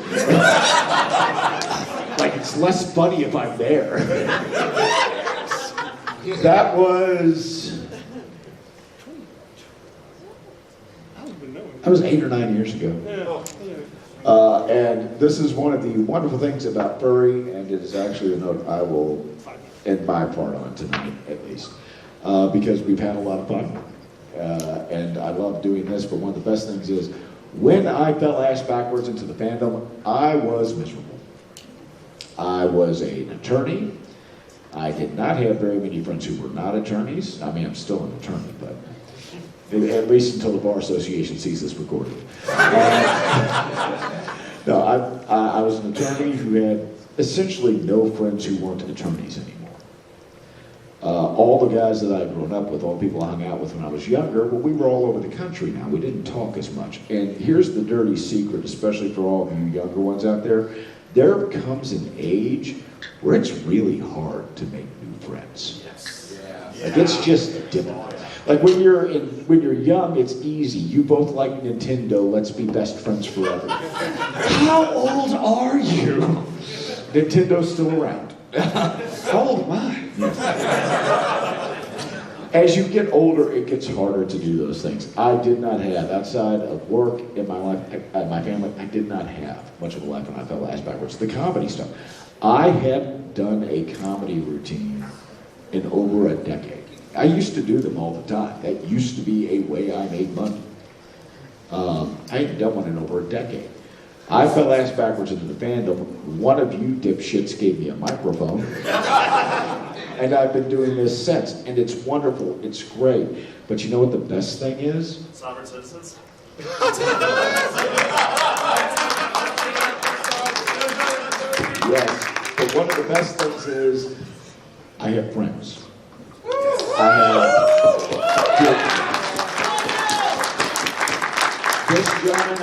Like, it's less funny if I'm there. That was 8 or 9 years ago. And this is one of the wonderful things about furry, and it is actually a note I will end my part on tonight, at least, because we've had a lot of fun, and I love doing this, but one of the best things is, when I fell ass backwards into the fandom, I was miserable. I was an attorney. I did not have very many friends who were not attorneys. I mean, I'm still an attorney, but at least until the Bar Association sees this recorded. No, I was an attorney who had essentially no friends who weren't attorneys anymore. All the guys that I'd grown up with, all the people I hung out with when I was younger, well, we were all over the country now. We didn't talk as much. And here's the dirty secret, especially for all of you younger ones out there. There comes an age where it's really hard to make new friends. Yes. Like, it's just difficult. Like when you're young, it's easy. You both like Nintendo. Let's be best friends forever. How old are you? Nintendo's still around. How old am I? As you get older, it gets harder to do those things. I did not have, outside of work in my life, my family, I did not have much of a life when I fell ass backwards. The comedy stuff. I hadn't done a comedy routine in over a decade. I used to do them all the time. That used to be a way I made money. I hadn't done one in over a decade. I fell ass backwards into the fandom. One of you dipshits gave me a microphone. And I've been doing this since. And it's wonderful. It's great. But you know what the best thing is? Sovereign citizens. Yes. But one of the best things is I have friends. This gentleman,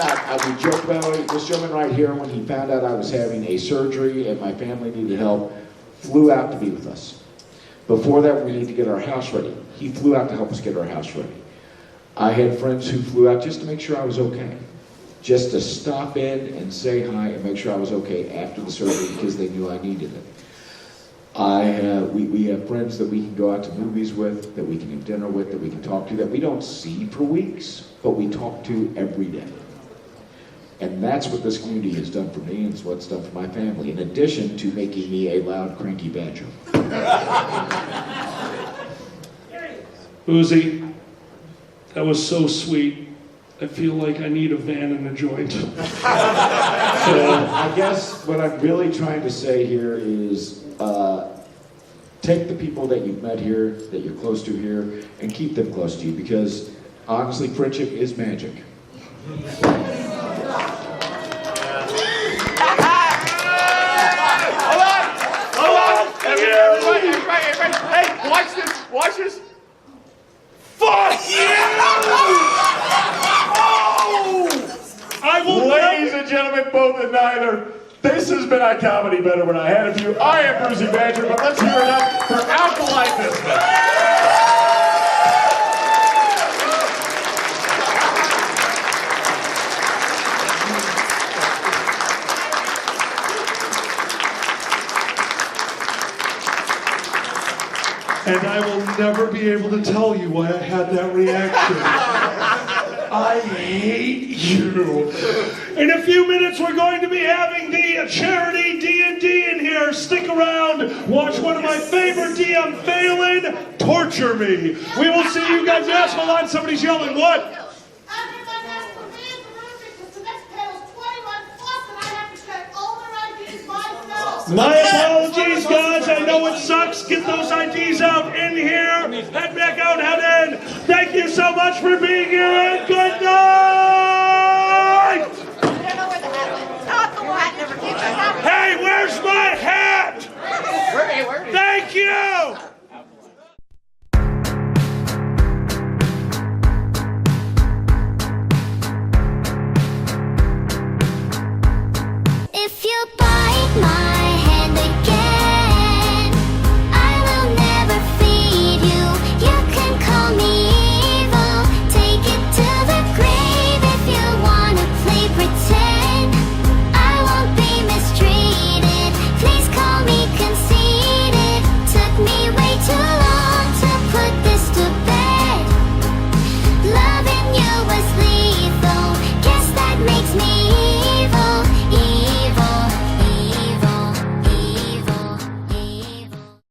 we joke about it, this gentleman right here, when he found out I was having a surgery and my family needed help, flew out to be with us. Before that, we needed to get our house ready. He flew out to help us get our house ready. I had friends who flew out just to make sure I was okay. Just to stop in and say hi and make sure I was okay after the surgery because they knew I needed it. We have friends that we can go out to movies with, that we can have dinner with, that we can talk to, that we don't see for weeks, but we talk to every day. And that's what this community has done for me, and it's what it's done for my family, in addition to making me a loud, cranky badger. Boozy, that was so sweet. I feel like I need a van and a joint. So I guess what I'm really trying to say here is take the people that you've met here, that you're close to here, and keep them close to you, because honestly, friendship is magic. Hey, watch this. Watch this. Fuck you! I will Ladies and gentlemen, both and neither, this has been on Comedy Better When I Had a Few. I am Brucey Badger, but let's hear it up for Alkalite Business. And I will never be able to tell you why I had that reaction. I hate you. In a few minutes, we're going to be having the charity D&D in here. Stick around. Watch one of my favorite DM, Phelan, torture me. We will see you guys. Yes, hold on. Somebody's yelling. What? Everyone has to leave the room because the next panel's 21 plus and I have to check all their IDs myself. My apologies, guys. I know it sucks. Get those IDs out in here. Head back out, head in. Thank you so much for being here, and good night. I don't know where the hat went. Not the hat never came back. Hey, where's my hat? Thank you. If you bite my